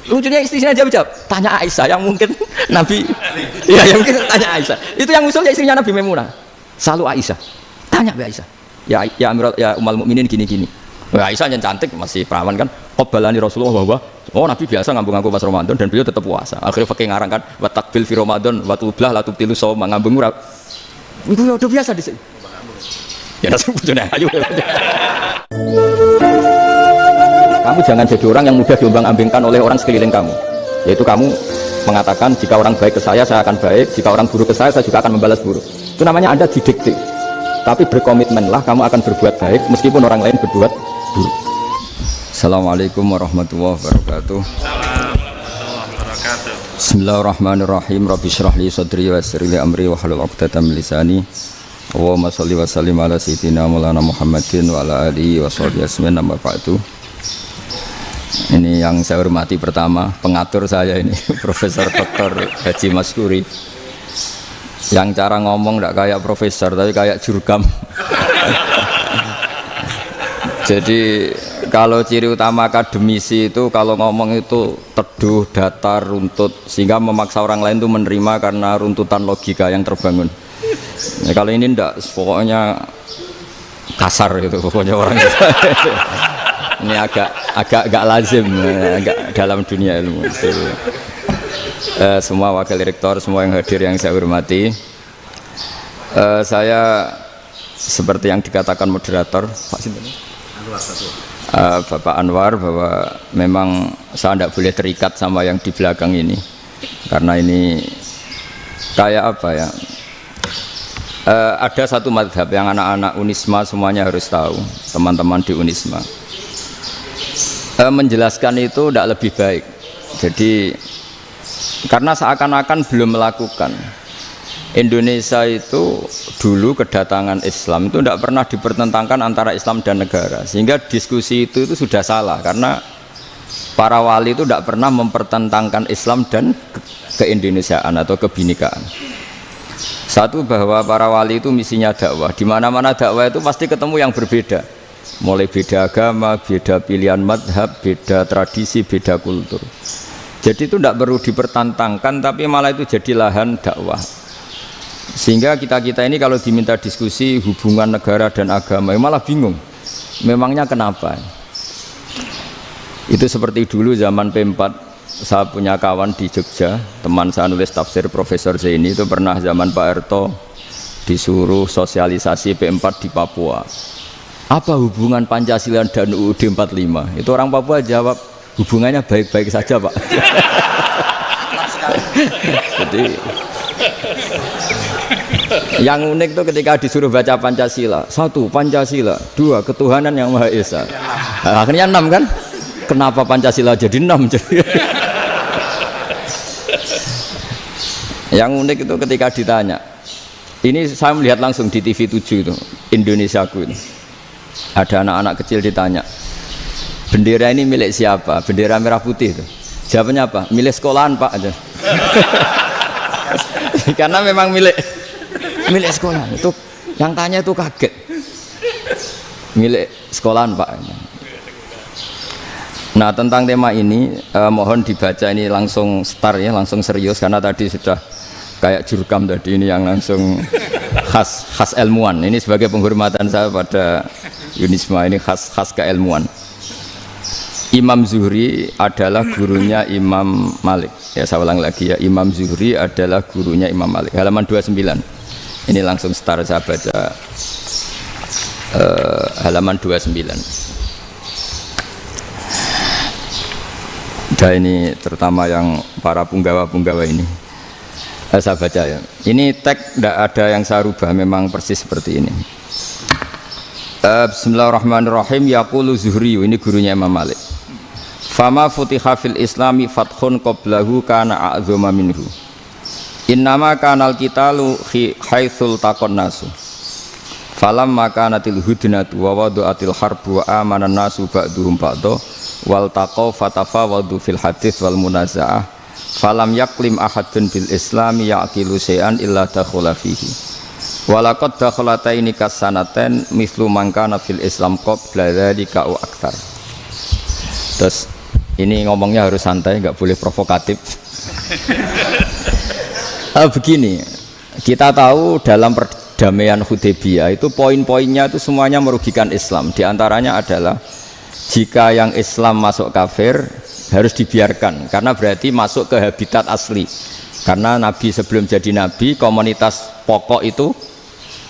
lucunya istrinya jawab, tanya Aisyah yang mungkin Nabi, ya yang mungkin tanya Aisyah. Itu yang usulnya istrinya Nabi Maimunah. Selalu Aisyah, tanya Aisyah. Ya Amiral, ya Ummul Mukminin gini. Wah, Aisyah yang cantik masih perawan kan. Qabalani Rasulullah bahwa Nabi biasa ngambung-ngambung pas Ramadan dan beliau tetap puasa. Akhirnya fakih ngarang kan, wa takbil fi Ramadan wa tublah la tubtilu shaum ngambung ora. Itu udah biasa di sini. Ya nasi bojone ayu. Kamu jangan jadi orang yang mudah diombang-ambingkan oleh orang sekeliling kamu. Yaitu kamu mengatakan jika orang baik ke saya akan baik, jika orang buruk ke saya juga akan membalas buruk. Itu namanya Anda didikte. Tapi berkomitmenlah kamu akan berbuat baik meskipun orang lain berbuat buruk. Assalamualaikum warahmatullahi wabarakatuh. Bismillahirrahmanirrahim. Rabbi shrah li sadri wa yassir li amri wa hlul 'uqdatam min lisani. Allahumma shalli wa sallim ala sayyidina Maulana Muhammadin wa ala alihi wa sahbihi ajmain. Amma ba'du. Ini yang saya hormati pertama, pengatur saya ini Profesor Dr. Haji Maskuri. Yang cara ngomong tidak kayak profesor tapi kayak jurkam. Jadi kalau ciri utama akademisi itu kalau ngomong itu teduh, datar, runtut, sehingga memaksa orang lain itu menerima karena runtutan logika yang terbangun. Ya, kalau ini tidak, pokoknya kasar gitu, pokoknya orang itu. Ini agak lazim, agak dalam dunia ilmu. Semua wakil rektor, semua yang hadir yang saya hormati, saya seperti yang dikatakan moderator Pak Sinten, Bapak Anwar, bahwa memang saya tidak boleh terikat sama yang di belakang ini, karena ini kayak apa ya? Ada satu madhab yang anak-anak Unisma semuanya harus tahu, teman-teman di Unisma. Menjelaskan itu tidak lebih baik. Jadi karena seakan-akan belum melakukan. Indonesia itu dulu kedatangan Islam itu tidak pernah dipertentangkan antara Islam dan negara, sehingga diskusi itu sudah salah karena para wali itu tidak pernah mempertentangkan Islam dan keindonesiaan atau kebinekaan. Satu, bahwa para wali itu misinya dakwah. Di mana-mana dakwah itu pasti ketemu yang berbeda. Mulai beda agama, beda pilihan madhab, beda tradisi, beda kultur. Jadi itu tidak perlu dipertentangkan, tapi malah itu jadi lahan dakwah. Sehingga kita ini kalau diminta diskusi hubungan negara dan agama, malah bingung. Memangnya kenapa? Itu seperti dulu zaman P4, saya punya kawan di Jogja, teman saya nulis tafsir Profesor Zaini, itu pernah zaman Pak Harto disuruh sosialisasi P4 di Papua. Apa hubungan Pancasila dan UUD 45? Itu orang Papua jawab, hubungannya baik-baik saja Pak. Jadi yang unik itu ketika disuruh baca Pancasila, 1 Pancasila, 2 ketuhanan yang Maha Esa. Nah, akhirnya 6 kan? Kenapa Pancasila jadi 6? Yang unik itu ketika ditanya, ini saya melihat langsung di TV 7 itu, Indonesiaku itu. Ada anak-anak kecil ditanya, bendera ini milik siapa? Bendera merah putih itu. Jawabannya apa? Milik sekolahan Pak aja. Karena memang milik sekolahan. Itu yang tanya itu kaget. Milik sekolahan Pak. Nah, tentang tema ini mohon dibaca ini langsung start ya, langsung serius karena tadi sudah kayak jurkam tadi, ini yang langsung khas ilmuwan. Ini sebagai penghormatan saya pada Unisma, ini khas keilmuan. Imam Zuhri adalah gurunya Imam Malik. Ya, saya ulang lagi ya, Imam Zuhri adalah gurunya Imam Malik. Halaman 29. Ini langsung start saya baca halaman 29. Dan ini terutama yang para punggawa-punggawa ini. Saya baca ya. Ini teks tidak ada yang saya rubah, memang persis seperti ini. Bismillahirrahmanirrahim. Yaqulu Zuhri, ini gurunya Imam Malik. Fama futiha fil islami fathun qablahu kana a'zama minhu. Innama kanal qitalu haitsul taqon nasu. Falamma kanatil hudnatu wa wadu'atil harbu wa amana nasu ba'duhum ba'du wal taqaw fatafawadu fil hadits wal munaza'ah. Falam yaklim ahadun bil islami yaqilu syai'an illa dakhula fihi. Walaqad dakhalataini kasanaten mislu mangkana fil islam qabla dzalika wa aktsar. Terus Ini ngomongnya harus santai, nggak boleh provokatif. Begini, kita tahu dalam perdamaian Hudaybiyah itu poin-poinnya itu semuanya merugikan Islam. Di antaranya adalah jika yang Islam masuk kafir harus dibiarkan, karena berarti masuk ke habitat asli. Karena Nabi sebelum jadi Nabi, komunitas pokok itu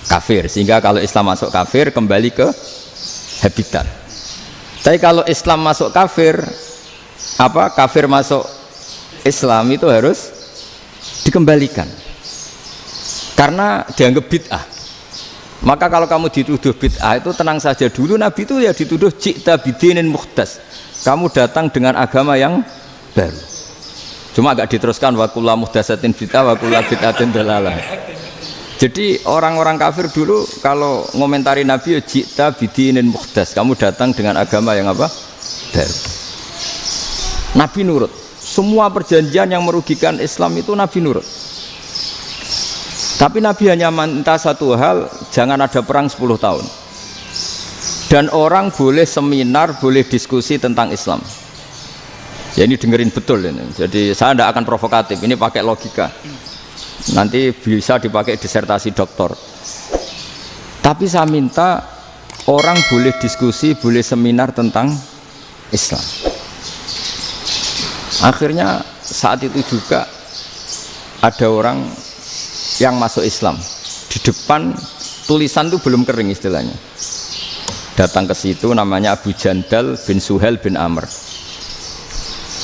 kafir, sehingga kalau Islam masuk kafir kembali ke habitat. Tapi kalau Islam masuk kafir, kafir masuk Islam itu harus dikembalikan karena dianggap bid'ah. Maka kalau kamu dituduh bid'ah itu tenang saja dulu, Nabi itu ya dituduh ji'ta bidinin muhdas, kamu datang dengan agama yang baru. Cuma agak diteruskan wa kullu muhdasatin bid'ah wa kullu bid'atin dalalah. Jadi orang-orang kafir dulu kalau ngomentari Nabi ya ji'ta bidinin muhdas, kamu datang dengan agama yang baru. Nabi nurut. Semua perjanjian yang merugikan Islam itu Nabi nurut. Tapi Nabi hanya minta satu hal, jangan ada perang 10 tahun. Dan orang boleh seminar, boleh diskusi tentang Islam. Ya ini dengerin betul ini. Jadi saya tidak akan provokatif, ini pakai logika. Nanti bisa dipakai disertasi doktor. Tapi saya minta orang boleh diskusi, boleh seminar tentang Islam. Akhirnya saat itu juga ada orang yang masuk Islam. Di depan tulisan itu belum kering istilahnya. Datang ke situ namanya Abu Jandal bin Suhail bin Amr.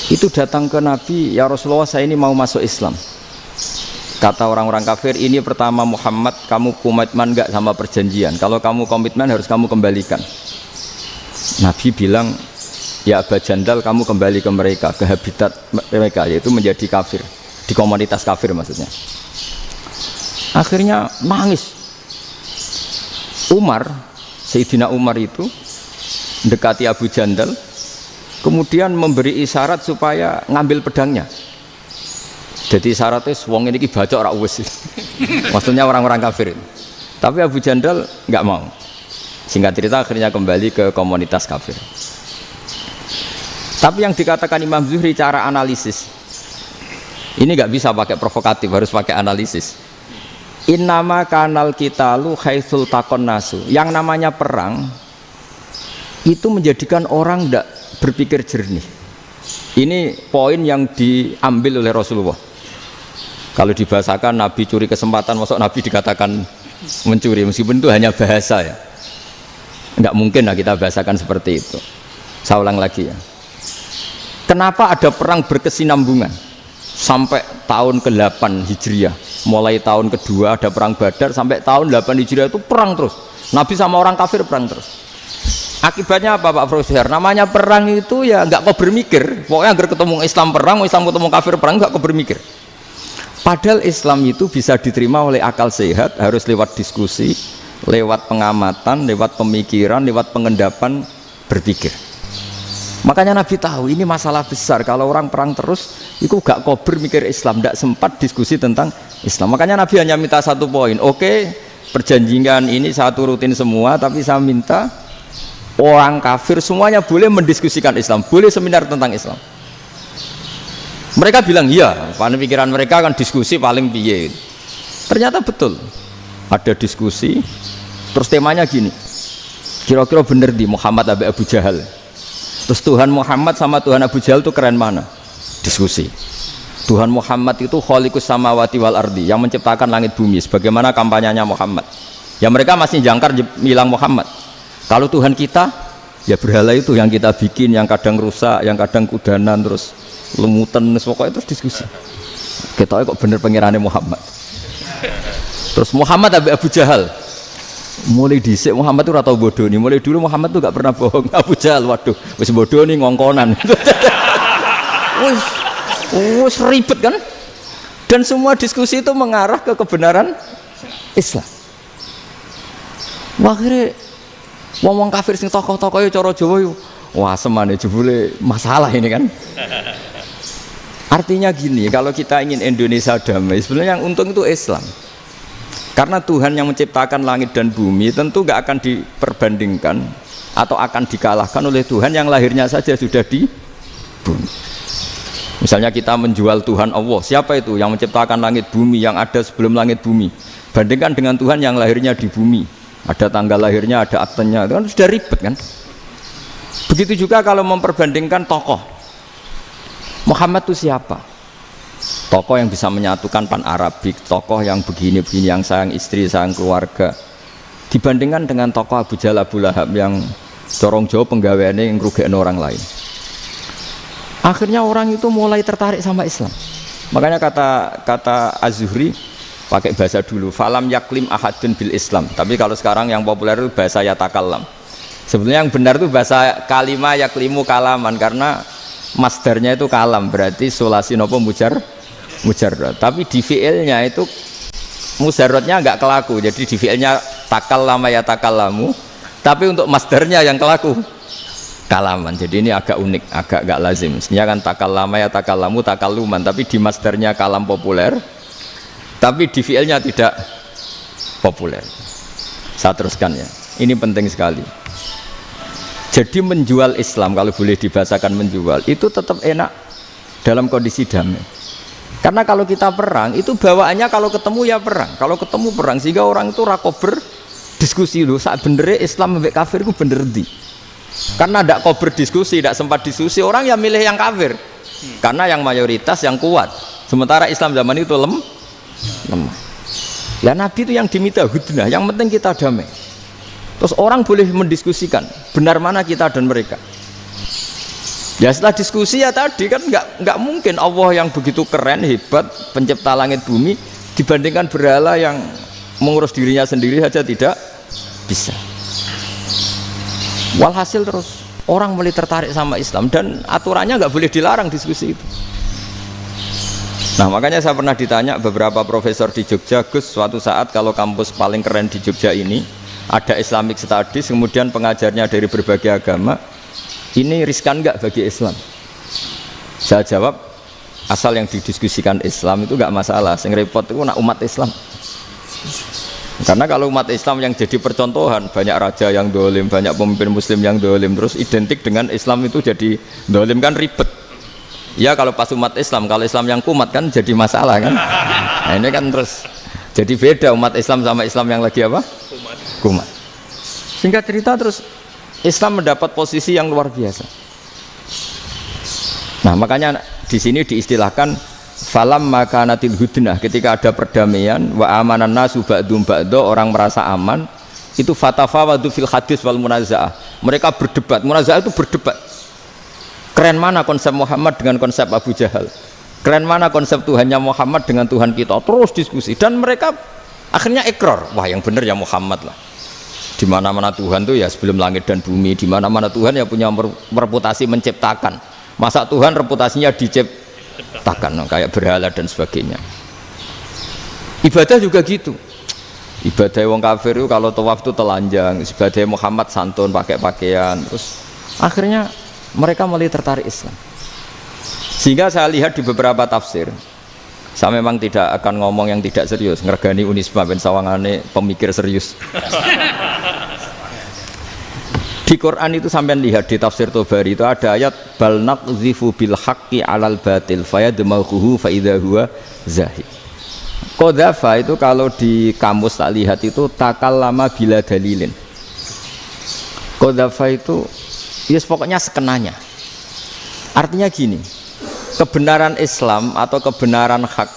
Itu datang ke Nabi, ya Rasulullah saya ini mau masuk Islam. Kata orang-orang kafir, ini pertama Muhammad, kamu komitmen enggak sama perjanjian? Kalau kamu komitmen harus kamu kembalikan. Nabi bilang, ya Abu Jandal kamu kembali ke mereka, ke habitat mereka, yaitu menjadi kafir, di komunitas kafir maksudnya. Akhirnya nangis. Umar, Sayyidina Umar itu mendekati Abu Jandal, kemudian memberi isyarat supaya ngambil pedangnya. Jadi isyaratnya wong ini baca ora wis. Maksudnya orang-orang kafir. Tapi Abu Jandal nggak mau. Singkat cerita akhirnya kembali ke komunitas kafir. Tapi yang dikatakan Imam Zuhri cara analisis ini nggak bisa pakai provokatif, harus pakai analisis. Innama kanal qitalu haitsul taqon nasu. Yang namanya perang itu menjadikan orang tidak berpikir jernih. Ini poin yang diambil oleh Rasulullah. Kalau dibahasakan Nabi curi kesempatan, masuk Nabi dikatakan mencuri, meskipun itu hanya bahasa ya. Nggak mungkin lah kita bahasakan seperti itu. Saya ulang lagi ya. Kenapa ada perang berkesinambungan sampai tahun ke-8 Hijriah? Mulai tahun kedua ada perang Badar sampai tahun 8 Hijriah itu perang terus. Nabi sama orang kafir perang terus. Akibatnya apa Pak Profesor? Namanya perang itu ya nggak kau bermikir. Pokoknya agar ketemu Islam perang, Islam ketemu kafir perang, nggak kau bermikir. Padahal Islam itu bisa diterima oleh akal sehat, harus lewat diskusi, lewat pengamatan, lewat pemikiran, lewat pengendapan berpikir. Makanya Nabi tahu ini masalah besar. Kalau orang perang terus, itu gak kober mikir Islam, tidak sempat diskusi tentang Islam. Makanya Nabi hanya minta satu poin. Oke, perjanjian ini saya turutin semua, tapi saya minta orang kafir semuanya boleh mendiskusikan Islam, boleh seminar tentang Islam. Mereka bilang iya, pada pikiran mereka kan diskusi paling piye. Ternyata betul, ada diskusi. Terus temanya gini, kira-kira bener di Muhammad Abu Jahal. Terus Tuhan Muhammad sama Tuhan Abu Jahal itu keren mana? Diskusi. Tuhan Muhammad itu khaliqus samawati wal ardi, yang menciptakan langit bumi. Sebagaimana kampanyenya Muhammad. Ya mereka masih jangkar bilang Muhammad. Kalau Tuhan kita, ya berhala itu yang kita bikin, yang kadang rusak, yang kadang kudanan, terus lemutan, pokoknya terus diskusi. Kita kok bener pengirannya Muhammad. Terus Muhammad Abu Jahal. Mulai dhisik Muhammad itu ratau bodoh nih. Mulai dulu Muhammad tuh gak pernah bohong. Abu Jahal, waduh, wis bodoh nih ngongkonan. Wis ribet kan? Dan semua diskusi itu mengarah ke kebenaran Islam. Akhirnya ngomong kafir sing tokoh-tokoh cara Jawa yo, wah semane jebule masalah ini kan. Artinya gini, kalau kita ingin Indonesia damai, sebenarnya yang untung itu Islam. Karena Tuhan yang menciptakan langit dan bumi tentu gak akan diperbandingkan atau akan dikalahkan oleh Tuhan yang lahirnya saja sudah dibunuh. bumi. Misalnya kita menjual Tuhan Allah, siapa itu yang menciptakan langit bumi, yang ada sebelum langit bumi, bandingkan dengan Tuhan yang lahirnya di bumi, ada tanggal lahirnya, ada aktenya, itu kan sudah ribet kan. Begitu juga kalau memperbandingkan tokoh, Muhammad itu siapa? Tokoh yang bisa menyatukan pan Arabik, tokoh yang begini-begini, yang sayang istri, sayang keluarga, dibandingkan dengan tokoh Abu Jahal, Abu Lahab yang corong jauh penggaweannya yang ngerugikan orang lain. Akhirnya orang itu mulai tertarik sama Islam. Makanya kata Az-Zuhri pakai bahasa dulu, falam yaklim ahadun bil Islam. Tapi kalau sekarang yang populer itu bahasa yatakallam. Sebenarnya yang benar itu bahasa kalimah yaklimu kalaman, karena masdarnya itu kalam, berarti sulasi nopo mujarrad. Tapi di fiilnya itu mujarradnya enggak kelaku. Jadi di fiilnya takallama yatakallamu, tapi untuk masdarnya yang kelaku kalaman. Jadi ini agak unik, agak gak lazim. Sebenarnya kan takallama ya takallamu takalluman, tapi di masdarnya kalam populer, tapi di fiilnya tidak populer. Saya teruskan ya, ini penting sekali. Jadi menjual Islam, kalau boleh dibahasakan menjual, itu tetap enak dalam kondisi damai. Karena kalau kita perang, itu bawaannya kalau ketemu ya perang, kalau ketemu perang, sehingga orang itu rakober diskusi dulu, saat benernya Islam sampai kafir itu bener di. Karena tidak kau berdiskusi, tidak sempat diskusi, orang yang milih yang kafir karena yang mayoritas yang kuat, sementara Islam zaman itu lemah. Ya Nabi itu yang diminta hudnah, yang penting kita damai. Terus orang boleh mendiskusikan benar mana kita dan mereka. Ya setelah diskusi ya tadi kan nggak mungkin Allah yang begitu keren hebat pencipta langit bumi dibandingkan berhala yang mengurus dirinya sendiri saja tidak bisa. Walhasil terus orang mulai tertarik sama Islam dan aturannya nggak boleh dilarang diskusi itu. Nah makanya saya pernah ditanya beberapa profesor di Jogja, Gus, suatu saat kalau kampus paling keren di Jogja ini ada Islamic Studies, kemudian pengajarnya dari berbagai agama, ini riskan nggak bagi Islam? Saya jawab, asal yang didiskusikan Islam itu nggak masalah, yang repot itu nak umat Islam. Karena kalau umat Islam yang jadi percontohan, banyak raja yang dolim, banyak pemimpin muslim yang dolim, terus identik dengan Islam itu jadi dolim kan ribet. Ya kalau pas umat Islam, kalau Islam yang kumat kan jadi masalah kan. Nah ini kan terus jadi beda umat Islam sama Islam yang lagi apa? Kumat. Singkat cerita terus Islam mendapat posisi yang luar biasa. Nah makanya di sini diistilahkan falam makanatil hudnah, ketika ada perdamaian wa amanan nasu ba'dum ba'do, orang merasa aman, itu fatafawadu fil hadis wal munazaah, mereka berdebat. Munazaah itu berdebat, keren mana konsep Muhammad dengan konsep Abu Jahal, keren mana konsep Tuhannya Muhammad dengan Tuhan kita, terus diskusi. Dan mereka akhirnya ikrar, wah yang benar ya Muhammad lah. Di mana-mana Tuhan tuh ya sebelum langit dan bumi, di mana-mana Tuhan ya punya reputasi menciptakan. Masa Tuhan reputasinya diciptakan, kayak berhala dan sebagainya. Ibadah juga gitu. Ibadah wong kafir itu kalau tawaf itu telanjang, ibadah Muhammad santun pakai pakaian. Terus akhirnya mereka mulai tertarik Islam. Sehingga saya lihat di beberapa tafsir, saya memang tidak akan ngomong yang tidak serius, ngergani Unisba ben sawangane pemikir serius. Di Quran itu sampean lihat di tafsir Tobari itu ada ayat bal naqzifu bil haqqi 'alal batil fayadmaghuhu fa idza huwa zahid. Qadzafa itu kalau di kamus tak lihat itu takallama bila dalilin. Qadzafa itu ya pokoknya sekenanya. Artinya gini, kebenaran Islam atau kebenaran hak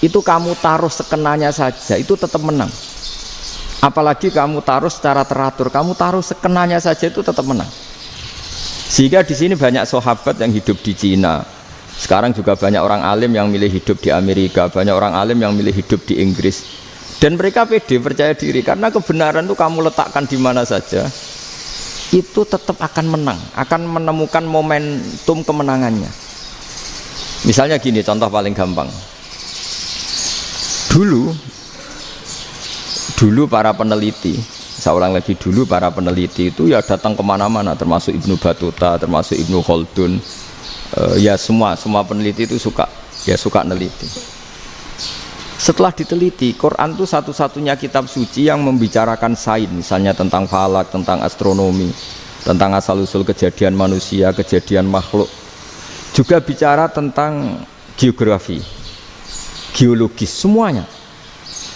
itu kamu taruh sekenanya saja itu tetap menang. Apalagi kamu taruh secara teratur, kamu taruh sekenanya saja itu tetap menang. Sehingga di sini banyak sahabat yang hidup di Cina. Sekarang juga banyak orang alim yang milih hidup di Amerika, banyak orang alim yang milih hidup di Inggris. Dan mereka pede, percaya diri karena kebenaran itu kamu letakkan di mana saja, itu tetap akan menang, akan menemukan momentum kemenangannya. Misalnya gini, contoh paling gampang. Dulu para peneliti, saya ulang lagi, dulu para peneliti itu ya datang kemana-mana, termasuk Ibnu Battuta, termasuk Ibnu Khaldun, ya semua peneliti itu suka neliti. Setelah diteliti, Quran itu satu-satunya kitab suci yang membicarakan sains, misalnya tentang falak, tentang astronomi, tentang asal-usul kejadian manusia, kejadian makhluk. juga bicara tentang geografi, geologis, semuanya.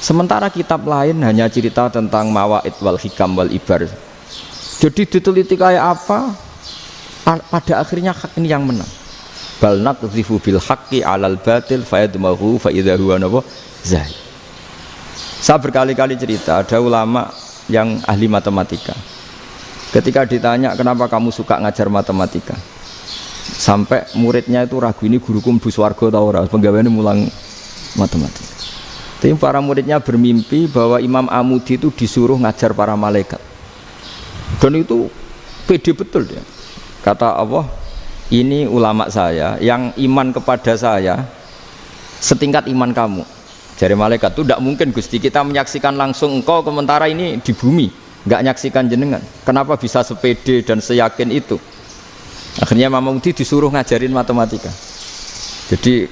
Sementara kitab lain hanya cerita tentang mawaid wal hikam wal ibar. Jadi diteliti kayak apa, pada akhirnya hak ini yang menang. Bal naqdhifu bil haqqi 'alal batil fayadmaghu fa idza huwa zahid. Saya berkali-kali cerita, ada ulama yang ahli matematika. Ketika ditanya kenapa kamu suka ngajar matematika, sampai muridnya itu ragu, ini guruku mlebu swarga ta ora, penggaweane mulang matematika. Tapi para muridnya bermimpi bahwa Imam Amudi itu disuruh ngajar para malaikat. Dan itu pede betul dia. Kata Allah, ini ulama saya yang iman kepada saya setingkat iman kamu. Dari malaikat itu tidak mungkin Gusti, kita menyaksikan langsung engkau sementara ini di bumi, nggak nyaksikan jenengan. Kenapa bisa sepede dan seyakin itu? Akhirnya Imam Amudi disuruh ngajarin matematika. Jadi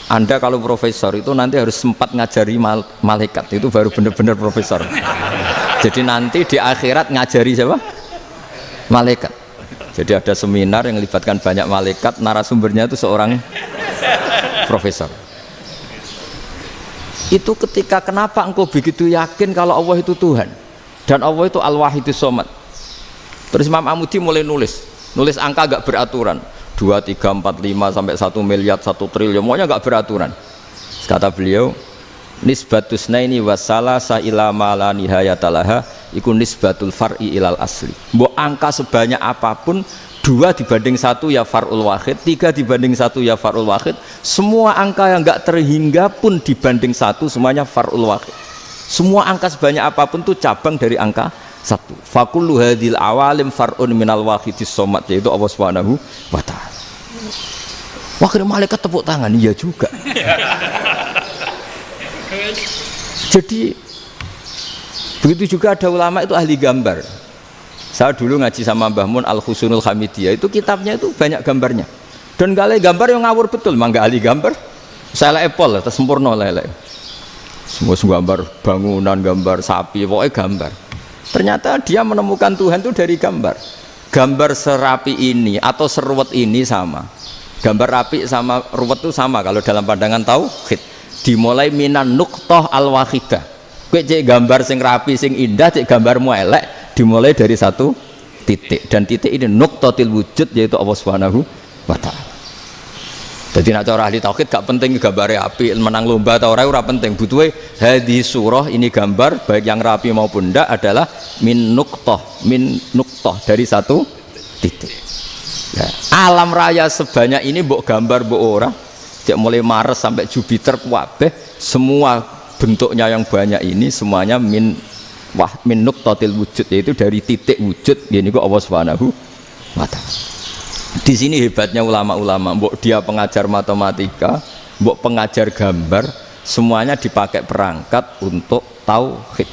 Anda kalau profesor itu nanti harus sempat ngajari malaikat, itu baru benar-benar profesor. Jadi nanti di akhirat ngajari siapa? Malaikat. Jadi ada seminar yang melibatkan banyak malaikat, narasumbernya itu seorang profesor. Itu ketika kenapa engkau begitu yakin kalau Allah itu Tuhan dan Allah itu Al-Wahidus Shomad. Terus Imam Amudi mulai nulis angka gak beraturan, 2, 3, 4, 5 sampai 1 miliar, 1 triliun, semuanya gak beraturan. Kata beliau, nisbatus naini wasalasa ila ma la nihayatalaha iku nisbatul far'i ilal asli. Mbok angka sebanyak apapun, 2 dibanding 1 ya far'ul wahid, 3 dibanding 1 ya far'ul wahid, semua angka yang enggak terhingga pun dibanding 1 semuanya far'ul wahid. Semua angka sebanyak apapun itu cabang dari angka 1. Fakullu hadil awalim far'un minal wahidis shomad, yaitu Allah Subhanahu wa ta'ala. Wakil malaikat tepuk tangan, iya juga. Jadi begitu juga ada ulama itu ahli gambar. Saya dulu ngaji sama Mbah Mun Al-Husunul Hamidiyah, itu kitabnya itu banyak gambarnya. Dan gale gambar yang ngawur betul, mangga ahli gambar. Saya Apple lah, sempurna lele. Semua gambar bangunan, gambar sapi, pokoknya gambar. Ternyata dia menemukan Tuhan itu dari gambar. Gambar serapi ini atau seruwet ini sama. Gambar rapi sama ruwet itu sama kalau dalam pandangan tauhid. Dimulai minan nuqtah al-wahidah. Kowe cek gambar sing rapi sing indah, cek gambarmu elek, dimulai dari satu titik, dan titik ini nuqtatil wujud, yaitu Allah Subhanahu wa ta'ala. Jadi nak cara ahli tauhid gak penting gambare api, menang lomba atau ora penting. Butuhe hadis surah ini gambar baik yang rapi maupun ndak adalah min nuqtah dari satu titik. Ya, alam raya sebanyak ini mbok gambar mbok ora, cek mulai Mars sampai Jupiter kabeh semua bentuknya yang banyak ini semuanya min nuqtatil wujud, yaitu dari titik wujud, ini kok Allah Subhanahu wa ta'ala. Di sini hebatnya ulama-ulama, mbok dia pengajar matematika, mbok pengajar gambar, semuanya dipakai perangkat untuk tauhid.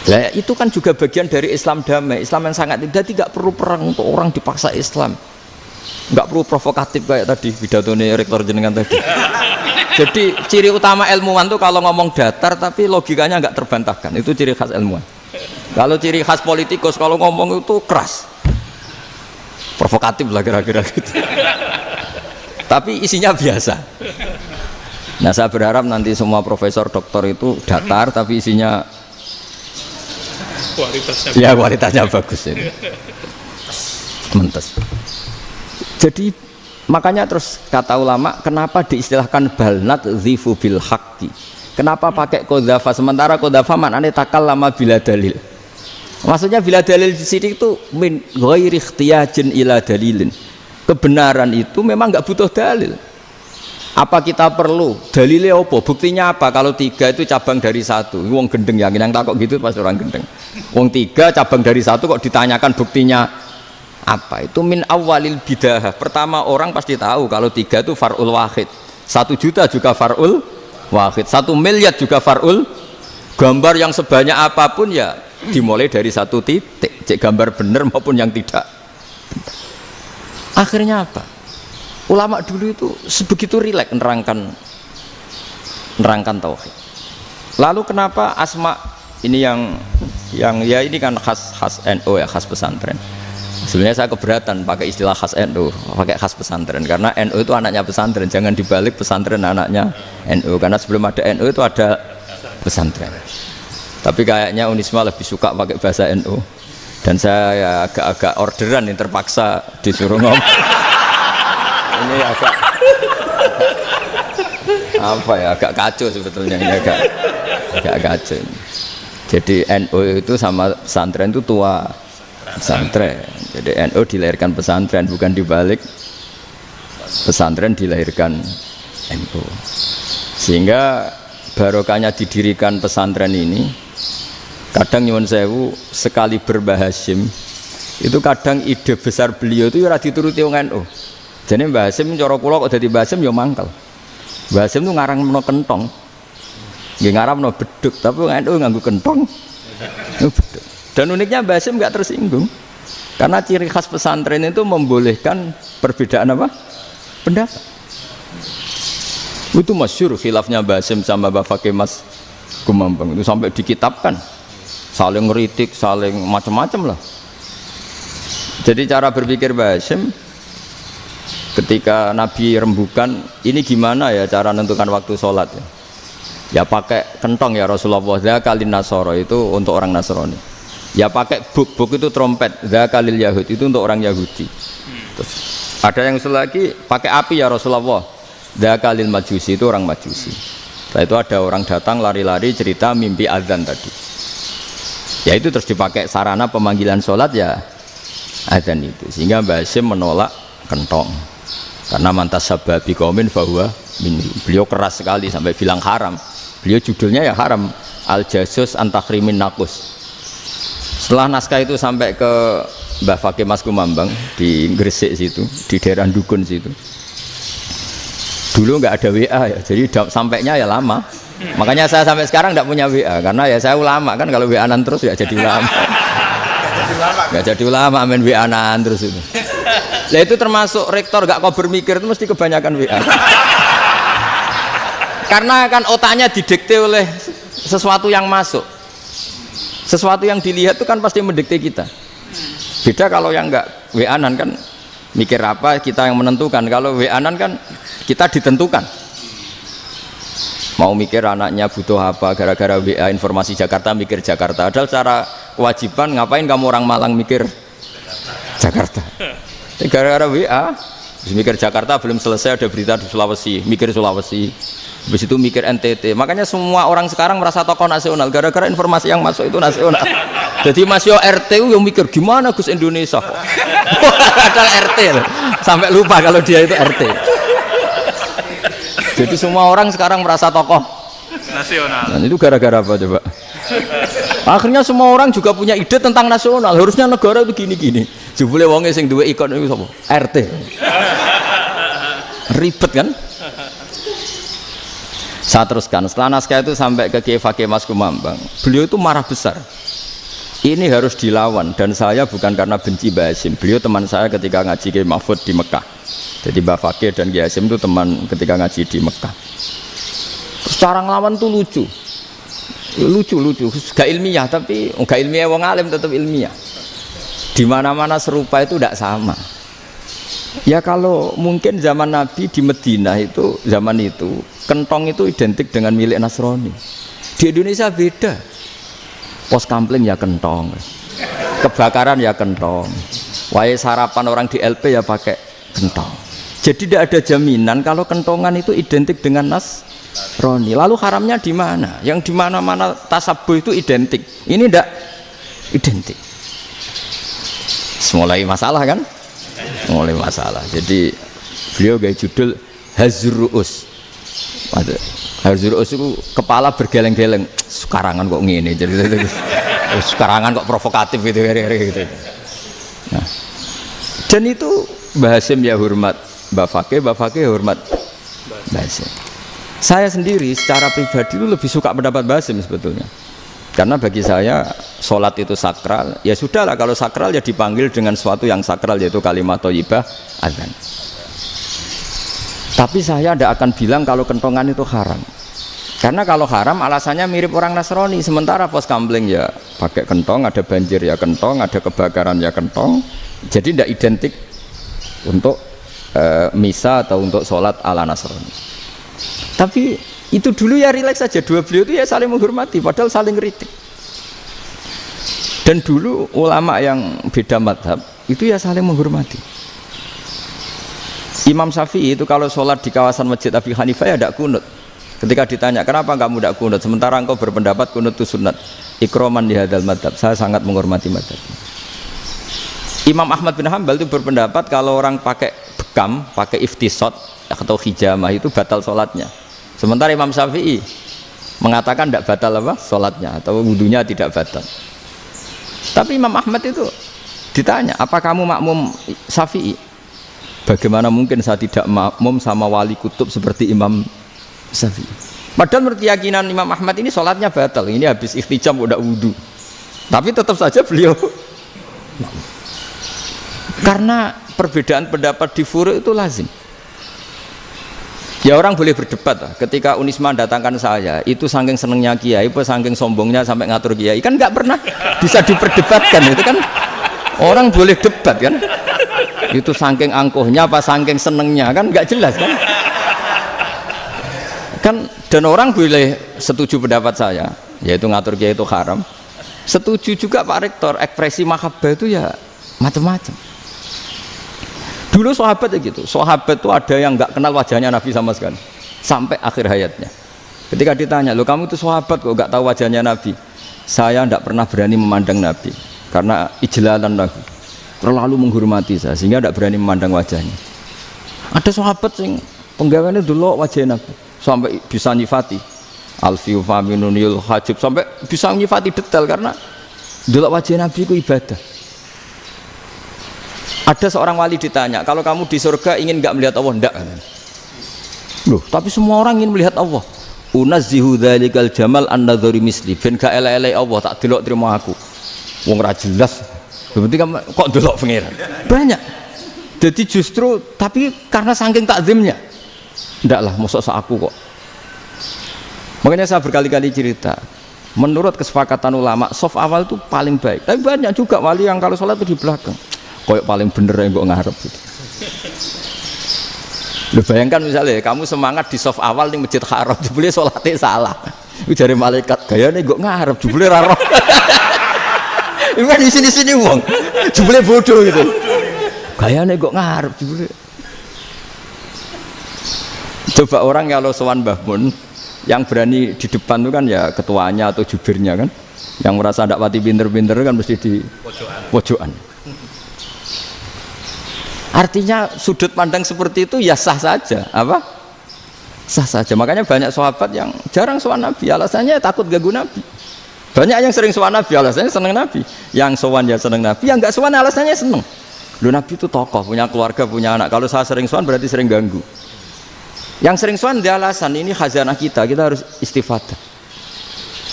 Nah, itu kan juga bagian dari Islam damai, Islam yang sangat tidak perlu perang untuk orang dipaksa Islam. Nggak perlu provokatif kayak tadi pidatonya rektor jenengan tadi. Jadi ciri utama ilmuwan tuh kalau ngomong datar tapi logikanya nggak terbantahkan, itu ciri khas ilmuwan. Kalau ciri khas politikus kalau ngomong itu keras, provokatif lah kira-kira gitu. Tapi isinya biasa. Nah, saya berharap nanti semua profesor doktor itu datar tapi isinya kualitasnya bagus ini. Mentes. Jadi makanya terus kata ulama, kenapa diistilahkan bal naqdhifu bil haqqi? Kenapa pakai qadzafa sementara qadzafa maknane takallama bila dalil? Maksudnya bila dalil di sini itu min ghairi ikhtiyajin ila dalilin. Kebenaran itu memang enggak butuh dalil. Apa kita perlu dalilnya apa? Buktinya apa? Kalau 3 itu cabang dari 1. Wong gendeng yang takok gitu pas orang gendeng. Wong 3 cabang dari 1 kok ditanyakan buktinya apa? Itu min awalil bidah. Pertama orang pasti tahu kalau 3 itu far'ul wahid. 1 juta juga far'ul wahid. 1 miliar juga far'ul. Gambar yang sebanyak apapun ya dimulai dari 1 titik. Cek gambar benar maupun yang tidak. Akhirnya apa? Ulama dulu itu sebegitu rileks nerangkan tauhid. Lalu kenapa asma ini yang ya ini kan khas NU ya, khas pesantren. Sebenarnya saya keberatan pakai istilah khas NU, pakai khas pesantren, karena NU itu anaknya pesantren, jangan dibalik pesantren anaknya NU, karena sebelum ada NU itu ada pesantren. Tapi kayaknya Unisma lebih suka pakai bahasa NU, dan saya ya agak-agak orderan yang terpaksa disuruh ngomong. Ini agak apa ya, agak kacau sebetulnya, ini agak kacau. Jadi NU itu sama pesantren itu tua pesantren. Jadi NU dilahirkan pesantren, bukan dibalik pesantren dilahirkan NU. Sehingga barokahnya didirikan pesantren ini, kadang nyuwun sewu sekali Mbah Hasyim itu kadang ide besar beliau itu ora dituruti wong NU. Jadi Mbah Hasyim cara kula kok dadi Mbah Hasyim ya mangkel. Mbah Hasyim itu ngarangno kentong. Nggih ngaramno beduk, tapi wong NU nganggo kentong. Beduk. Dan uniknya Mbah Hasyim enggak tersinggung. Karena ciri khas pesantren itu membolehkan perbedaan apa? Pendapat. Itu masyhur khilafnya Mbah Hasyim sama Mbah Fakih Mas Kumambang itu sampai dikitabkan. Saling ngeritik, saling macam-macam lah. Jadi cara berpikir Mbah Hasyim ketika Nabi rembukan, ini gimana ya cara menentukan waktu sholat ya? Ya pakai kentong ya Rasulullah, zakalin nasoro itu untuk orang Nasrani. Ya pakai buk itu trompet, zakalil Yahud itu untuk orang Yahudi. Terus ada yang usul lagi pakai api ya Rasulullah, zakalil Majusi itu orang Majusi. Setelah itu ada orang datang lari-lari cerita mimpi azan tadi. Ya itu terus dipakai sarana pemanggilan sholat ya azan itu. Sehingga Mbah Hasyim menolak kentong. Karena mantas sababi qaumin fahuwa minhum. Beliau keras sekali sampai bilang haram. Beliau judulnya ya haram, Al-Jasus Antakhrimin Nakus. Setelah naskah itu sampai ke Mbah Fakih Mas Kumambang di Gresik situ, di daerah Dukun situ. Dulu nggak ada WA ya, jadi sampainya ya lama. Makanya saya sampai sekarang nggak punya WA, karena ya saya ulama kan, kalau WA-an terus ya jadi ulama. Nggak jadi ulama, main WA-an terus itu. Nah itu termasuk rektor nggak kau bermikir itu mesti kebanyakan WA. Karena kan otaknya didikte oleh sesuatu yang masuk. Sesuatu yang dilihat itu kan pasti mendikte kita. Beda kalau yang enggak WA-an kan mikir apa kita yang menentukan. Kalau WA-an kan kita ditentukan. Mau mikir anaknya butuh apa, gara-gara WA informasi Jakarta mikir Jakarta. Padahal secara kewajiban ngapain kamu orang Malang mikir Jakarta? Gara-gara WA mikir Jakarta belum selesai ada berita di Sulawesi, mikir Sulawesi. Habis itu mikir NTT. Makanya semua orang sekarang merasa tokoh nasional gara-gara informasi yang masuk itu nasional. Jadi Mas Yo RT yang mikir gimana Gus Indonesia kok. Padahal RT loh. Sampai lupa kalau dia itu RT. Jadi semua orang sekarang merasa tokoh nasional. Dan itu gara-gara apa coba? Akhirnya semua orang juga punya ide tentang nasional. Harusnya negara itu gini-gini. Jebule wonge sing duwe ikon itu sapa? RT. Ribet kan? Saya teruskan, setelah naskah itu sampai ke Kiai Fakih Mas Kumambang, beliau itu marah besar. Ini harus dilawan, dan saya bukan karena benci Mbah Hasyim. Beliau teman saya ketika ngaji Kiai Mahfud di Mekah. Jadi Mbah Fakih dan Kiai Hasyim itu teman ketika ngaji di Mekah. Terus cara ngelawan tuh lucu, gak ilmiah, tapi gak ilmiah wong alim tetap ilmiah. Di mana-mana serupa itu tidak sama. Ya kalau mungkin zaman Nabi di Medina itu, zaman itu kentong itu identik dengan milik Nasrani. Di Indonesia beda. Pos kampling ya kentong, kebakaran ya kentong, wae sarapan orang di LP ya pakai kentong. Jadi tidak ada jaminan kalau kentongan itu identik dengan Nasrani. Lalu haramnya di mana? Yang di mana-mana tasabuh itu identik. Ini tidak identik. Mulai masalah kan? Mulai masalah. Jadi beliau gaya judul Hazruus. Hazruus itu kepala bergeleng-geleng. Sekarangan kok ngene jadi sekarangan kok provokatif gitu. Nah, dan itu Mbah Hasyim ya hormat Mbah Fakih hormat Mbah Hasyim. Saya sendiri secara pribadi itu lebih suka pendapat Mbah Hasyim sebetulnya. Karena bagi saya sholat itu sakral, ya sudahlah kalau sakral ya dipanggil dengan sesuatu yang sakral yaitu kalimat thayyibah azan. Tapi saya tidak akan bilang kalau kentongan itu haram. Karena kalau haram alasannya mirip orang Nasrani. Sementara pos kampling ya pakai kentong, ada banjir ya kentong, ada kebakaran ya kentong, Jadi tidak identik untuk misa atau untuk sholat ala Nasrani. Tapi itu dulu ya rileks saja, dua beliau itu ya saling menghormati, padahal saling kritik. Dan dulu ulama yang beda madhab itu ya saling menghormati. Imam Syafi'i itu kalau sholat di kawasan Masjid Abi Hanifah ya tidak kunut. Ketika ditanya kenapa kamu tidak kunut, sementara engkau berpendapat kunut itu sunat, ikroman di hadal madhab, saya sangat menghormati madhab. Imam Ahmad bin Hanbal itu berpendapat kalau orang pakai bekam, pakai iftisot atau hijamah itu batal sholatnya. Sementara Imam Syafi'i mengatakan tidak batal apa sholatnya atau wudunya tidak batal. Tapi Imam Ahmad itu ditanya, apa kamu makmum Syafi'i? Bagaimana mungkin saya tidak makmum sama wali kutub seperti Imam Syafi'i? Padahal menurut keyakinan Imam Ahmad ini sholatnya batal. Ini habis ikhtijam udah wudu. Tapi tetap saja beliau karena perbedaan pendapat di furu' itu lazim. Ya orang boleh berdebat lah. Ketika Unisma datangkan saya, itu saking senengnya kiai, apa saking sombongnya sampai ngatur kiai, kan nggak pernah bisa diperdebatkan. Itu kan orang boleh debat kan. Itu saking angkuhnya apa saking senengnya kan nggak jelas kan. Kan dan orang boleh setuju pendapat saya, yaitu ngatur kiai itu haram. Setuju juga Pak Rektor, ekspresi mahabbah itu ya macam-macam. Dulu sahabat ya gitu, sahabat itu ada yang nggak kenal wajahnya Nabi sama sekali sampai akhir hayatnya. Ketika ditanya, lo kamu itu sahabat kok nggak tahu wajahnya Nabi? Saya tidak pernah berani memandang Nabi karena ijlalan Nabi, terlalu menghormati saya sehingga tidak berani memandang wajahnya. Ada sahabat yang penggawaannya dulu wajah Nabi sampai bisa nyifati alfiu faminunil hajib, sampai bisa nyifati detail karena dulu wajah Nabi itu ibadah. Ada seorang wali ditanya, kalau kamu di surga ingin nggak melihat Allah? Enggak. Loh, tapi semua orang ingin melihat Allah. Unazzihu dzalikal jamal an-nadhari misli, ben gak elek-elek Allah tak delok terima aku. Wong ra jelas. Berarti kamu kok delok pangeran. Banyak. Jadi justru tapi karena saking takzimnya. Enggak lah, mosok aku kok. Makanya saya berkali-kali cerita, menurut kesepakatan ulama, soft awal itu paling baik. Tapi banyak juga wali yang kalau sholat itu di belakang. Koyok paling bener yang gue ngarep gitu. Lu bayangkan misalnya kamu semangat di soft awal di Masjid Haram, jebule sholatnya salah. Itu dari malaikat gayane gue ngarep, jebule raro. Itu kan di sini wong, jebule bodoh gitu. Gayane gue ngarep, jebule. Coba orang kalau sowan Mbah Mun, yang berani di depan itu kan ya ketuanya atau jubirnya kan, yang merasa tidak pati pinter-pinter kan mesti di pojokan. Artinya sudut pandang seperti itu ya sah saja, apa? Sah saja. Makanya banyak sahabat yang jarang sowan Nabi, alasannya takut ganggu Nabi. Banyak yang sering sowan Nabi, alasannya seneng Nabi. Yang sowan ya seneng Nabi, yang nggak sowan alasannya seneng. Lu Nabi itu tokoh, punya keluarga, punya anak. Kalau saya sering sowan berarti sering ganggu. Yang sering sowan dia alasan ini khazanah kita harus istifadah.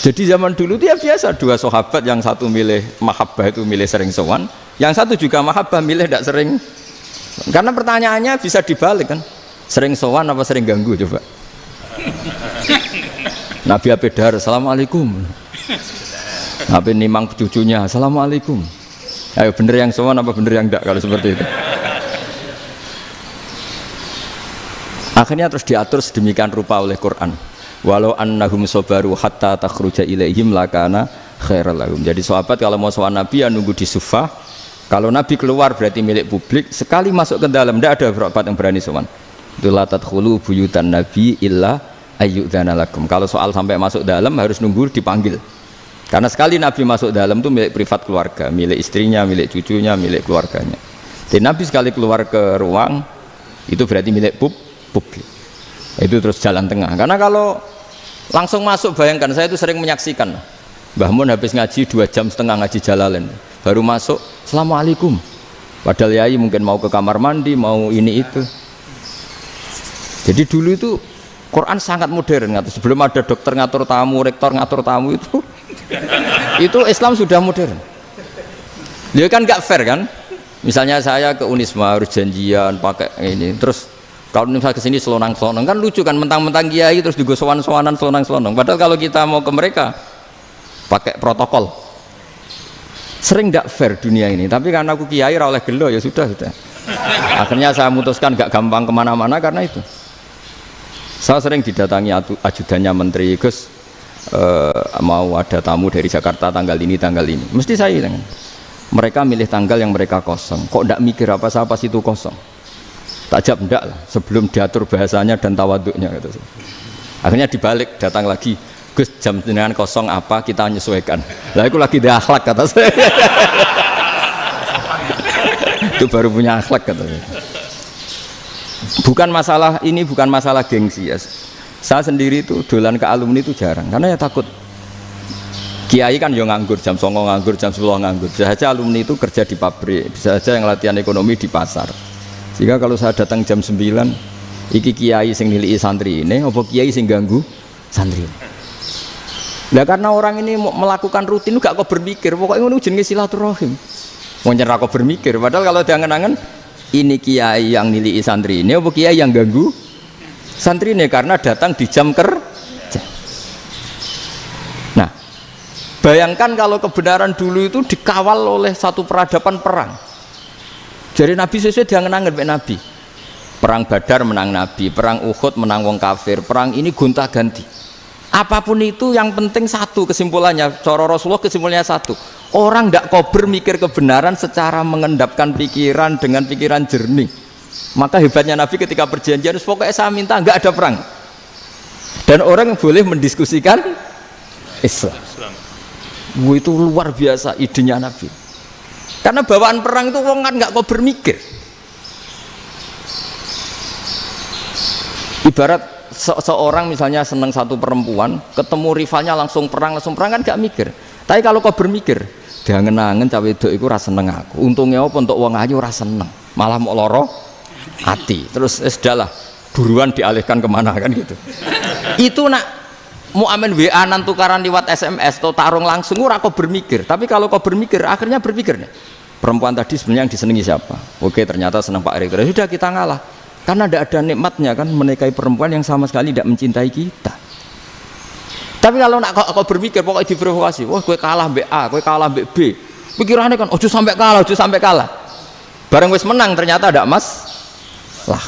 Jadi zaman dulu dia biasa dua sahabat, yang satu milih mahabbah itu milih sering sowan, yang satu juga mahabbah milih tidak sering. Karena pertanyaannya bisa dibalik kan, sering sowan apa sering ganggu coba. Nabi Abedar, assalamualaikum. Nabi nimang cucunya, assalamualaikum. Ayo bener yang sowan apa bener yang enggak kalau seperti itu. Akhirnya terus diatur sedemikian rupa oleh Quran. Walau annahum sabaru hatta takhruja ilaihim lakana khairal lahum. Jadi sahabat kalau mau sowan Nabi ya nunggu di sufah. Kalau Nabi keluar berarti milik publik, sekali masuk ke dalam tidak ada sahabat yang berani sowan. La tadkhulu buyutan Nabi illa ayyudzana lakum. Kalau soal sampai masuk dalam harus nunggu dipanggil. Karena sekali Nabi masuk dalam itu milik privat keluarga, milik istrinya, milik cucunya, milik keluarganya. Jadi Nabi sekali keluar ke ruang itu berarti milik publik. Itu terus jalan tengah. Karena kalau langsung masuk, bayangkan saya itu sering menyaksikan. Mbah Mun habis ngaji 2,5 jam ngaji Jalalain. Baru masuk, assalamualaikum. Padahal yai mungkin mau ke kamar mandi, mau ini itu. Jadi dulu itu Quran sangat modern. Sebelum ada dokter ngatur tamu, rektor ngatur tamu itu Islam sudah modern. Dia kan nggak fair kan? Misalnya saya ke Unisma harus janjian pakai ini, terus kalau misalnya kesini selonang-selonang kan lucu kan, mentang-mentang kiai terus juga sowan-sowanan selonang-selonang. Padahal kalau kita mau ke mereka pakai protokol. Sering tidak fair dunia ini, tapi karena aku kiai ora oleh gelo ya sudah. Akhirnya saya memutuskan gak gampang kemana-mana karena itu. Saya sering didatangi ajudannya menteri, Gus mau ada tamu dari Jakarta tanggal ini, mesti saya bilang, mereka milih tanggal yang mereka kosong, kok tidak mikir apa pas itu kosong. Tak jawab enggak lah, sebelum diatur bahasanya dan tawaduknya gitu. Akhirnya dibalik, datang lagi, Gus jam dengan kosong apa kita menyesuaikan. Lah itu lagi dia akhlak kata saya. Itu baru punya akhlak kata saya. Bukan masalah ini, bukan masalah gengsi ya. Saya sendiri itu dolan ke alumni itu jarang, karena ya takut. Kiai kan yo nganggur, jam 09.00 nganggur, jam 10 nganggur. Bisa saja alumni itu kerja di pabrik, bisa saja yang latihan ekonomi di pasar. Sehingga kalau saya datang jam 9, iki kiai sing nilai santri ini, apa kiai sing ganggu santri. Nah karena orang ini melakukan rutin gak kok berpikir, pokoknya ngono jenenge silaturahim. Mau nyerah kok berpikir, padahal kalau diangen-angen ini kiai yang nilai santri ini, apa kiai yang ganggu santri ini karena datang di jam kerja. Nah, bayangkan kalau kebenaran dulu itu dikawal oleh satu peradaban perang. Jadi Nabi sesuai diangen-angen Nabi. Perang Badar menang Nabi, perang Uhud menang wong kafir, perang ini gonta-ganti. Apapun itu yang penting satu kesimpulannya, cara Rasulullah kesimpulannya satu. Orang tidak kober mikir kebenaran secara mengendapkan pikiran dengan pikiran jernih. Maka hebatnya Nabi ketika perjanjian, pokoknya saya minta nggak ada perang. Dan orang yang boleh mendiskusikan Islam. Itu luar biasa idenya Nabi. Karena bawaan perang itu orang kan nggak kober mikir. Ibarat seorang misalnya seneng satu perempuan, ketemu rivalnya langsung perang kan gak mikir. Tapi kalau kau bermikir, jangan-jangan cawe wedok iku ora seneng aku. Untungnya apa untuk wong ayu ora seneng, malah mau loro hati. Terus sudahlah, buruan dialihkan kemana kan gitu. Itu nak mau amen WA nan tukaran lewat SMS atau tarung langsung ora kau bermikir. Tapi kalau kau bermikir, akhirnya berpikir nih. Perempuan tadi sebenarnya yang disenangi siapa? Oke, ternyata senang Pak Erick. Sudah kita ngalah. Karena tidak ada nikmatnya kan menikahi perempuan yang sama sekali tidak mencintai kita. Tapi kalau nak kau berpikir pokoknya diprovokasi, wah gue kalah mbak A, gue kalah mbak B, pikirannya kan ojo sampai kalah. Bareng wis menang ternyata ada emas lah.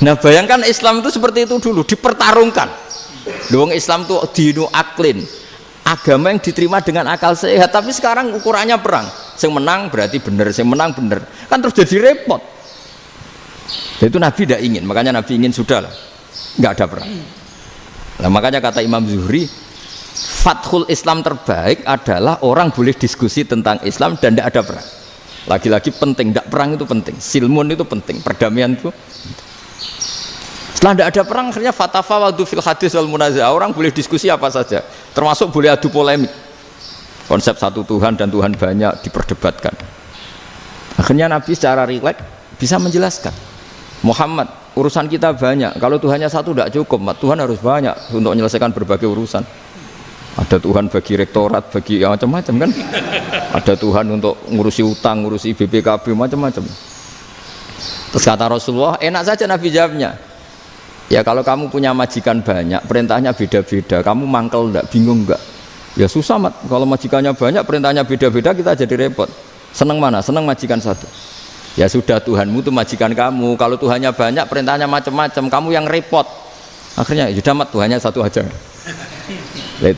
Nah bayangkan Islam itu seperti itu dulu, dipertarungkan. Doang Islam tuh dinu aklin, agama yang diterima dengan akal sehat. Tapi sekarang ukurannya perang, yang menang berarti benar, yang menang benar, kan terus jadi repot. Itu Nabi tidak ingin, makanya Nabi ingin sudah lah, nggak ada perang. Nah, makanya kata Imam Zuhri, fathul Islam terbaik adalah orang boleh diskusi tentang Islam dan tidak ada perang. Lagi-lagi penting, tidak perang itu penting, silmun itu penting, perdamaian itu. Setelah tidak ada perang, akhirnya fatafawadu fil hadis wal munazah, orang boleh diskusi apa saja, termasuk boleh adu polemik. Konsep satu Tuhan dan Tuhan banyak diperdebatkan. Akhirnya Nabi secara rileks bisa menjelaskan. Muhammad, urusan kita banyak. Kalau Tuhannya satu tidak cukup, Tuhan harus banyak untuk menyelesaikan berbagai urusan. Ada Tuhan bagi rektorat, bagi macam-macam kan. Ada Tuhan untuk ngurusi utang, ngurusi BPKB, macam-macam. Terus kata Rasulullah, enak saja Nabi jawabnya. Ya kalau kamu punya majikan banyak, perintahnya beda-beda, kamu mangkel enggak, bingung enggak? Ya susah mat. Kalau majikannya banyak, perintahnya beda-beda, kita jadi repot. Seneng mana? Seneng majikan satu. Ya sudah, Tuhanmu itu majikan kamu. Kalau Tuhannya banyak, perintahnya macam-macam, kamu yang repot. Akhirnya ya sudah mat, Tuhannya satu aja. Nah,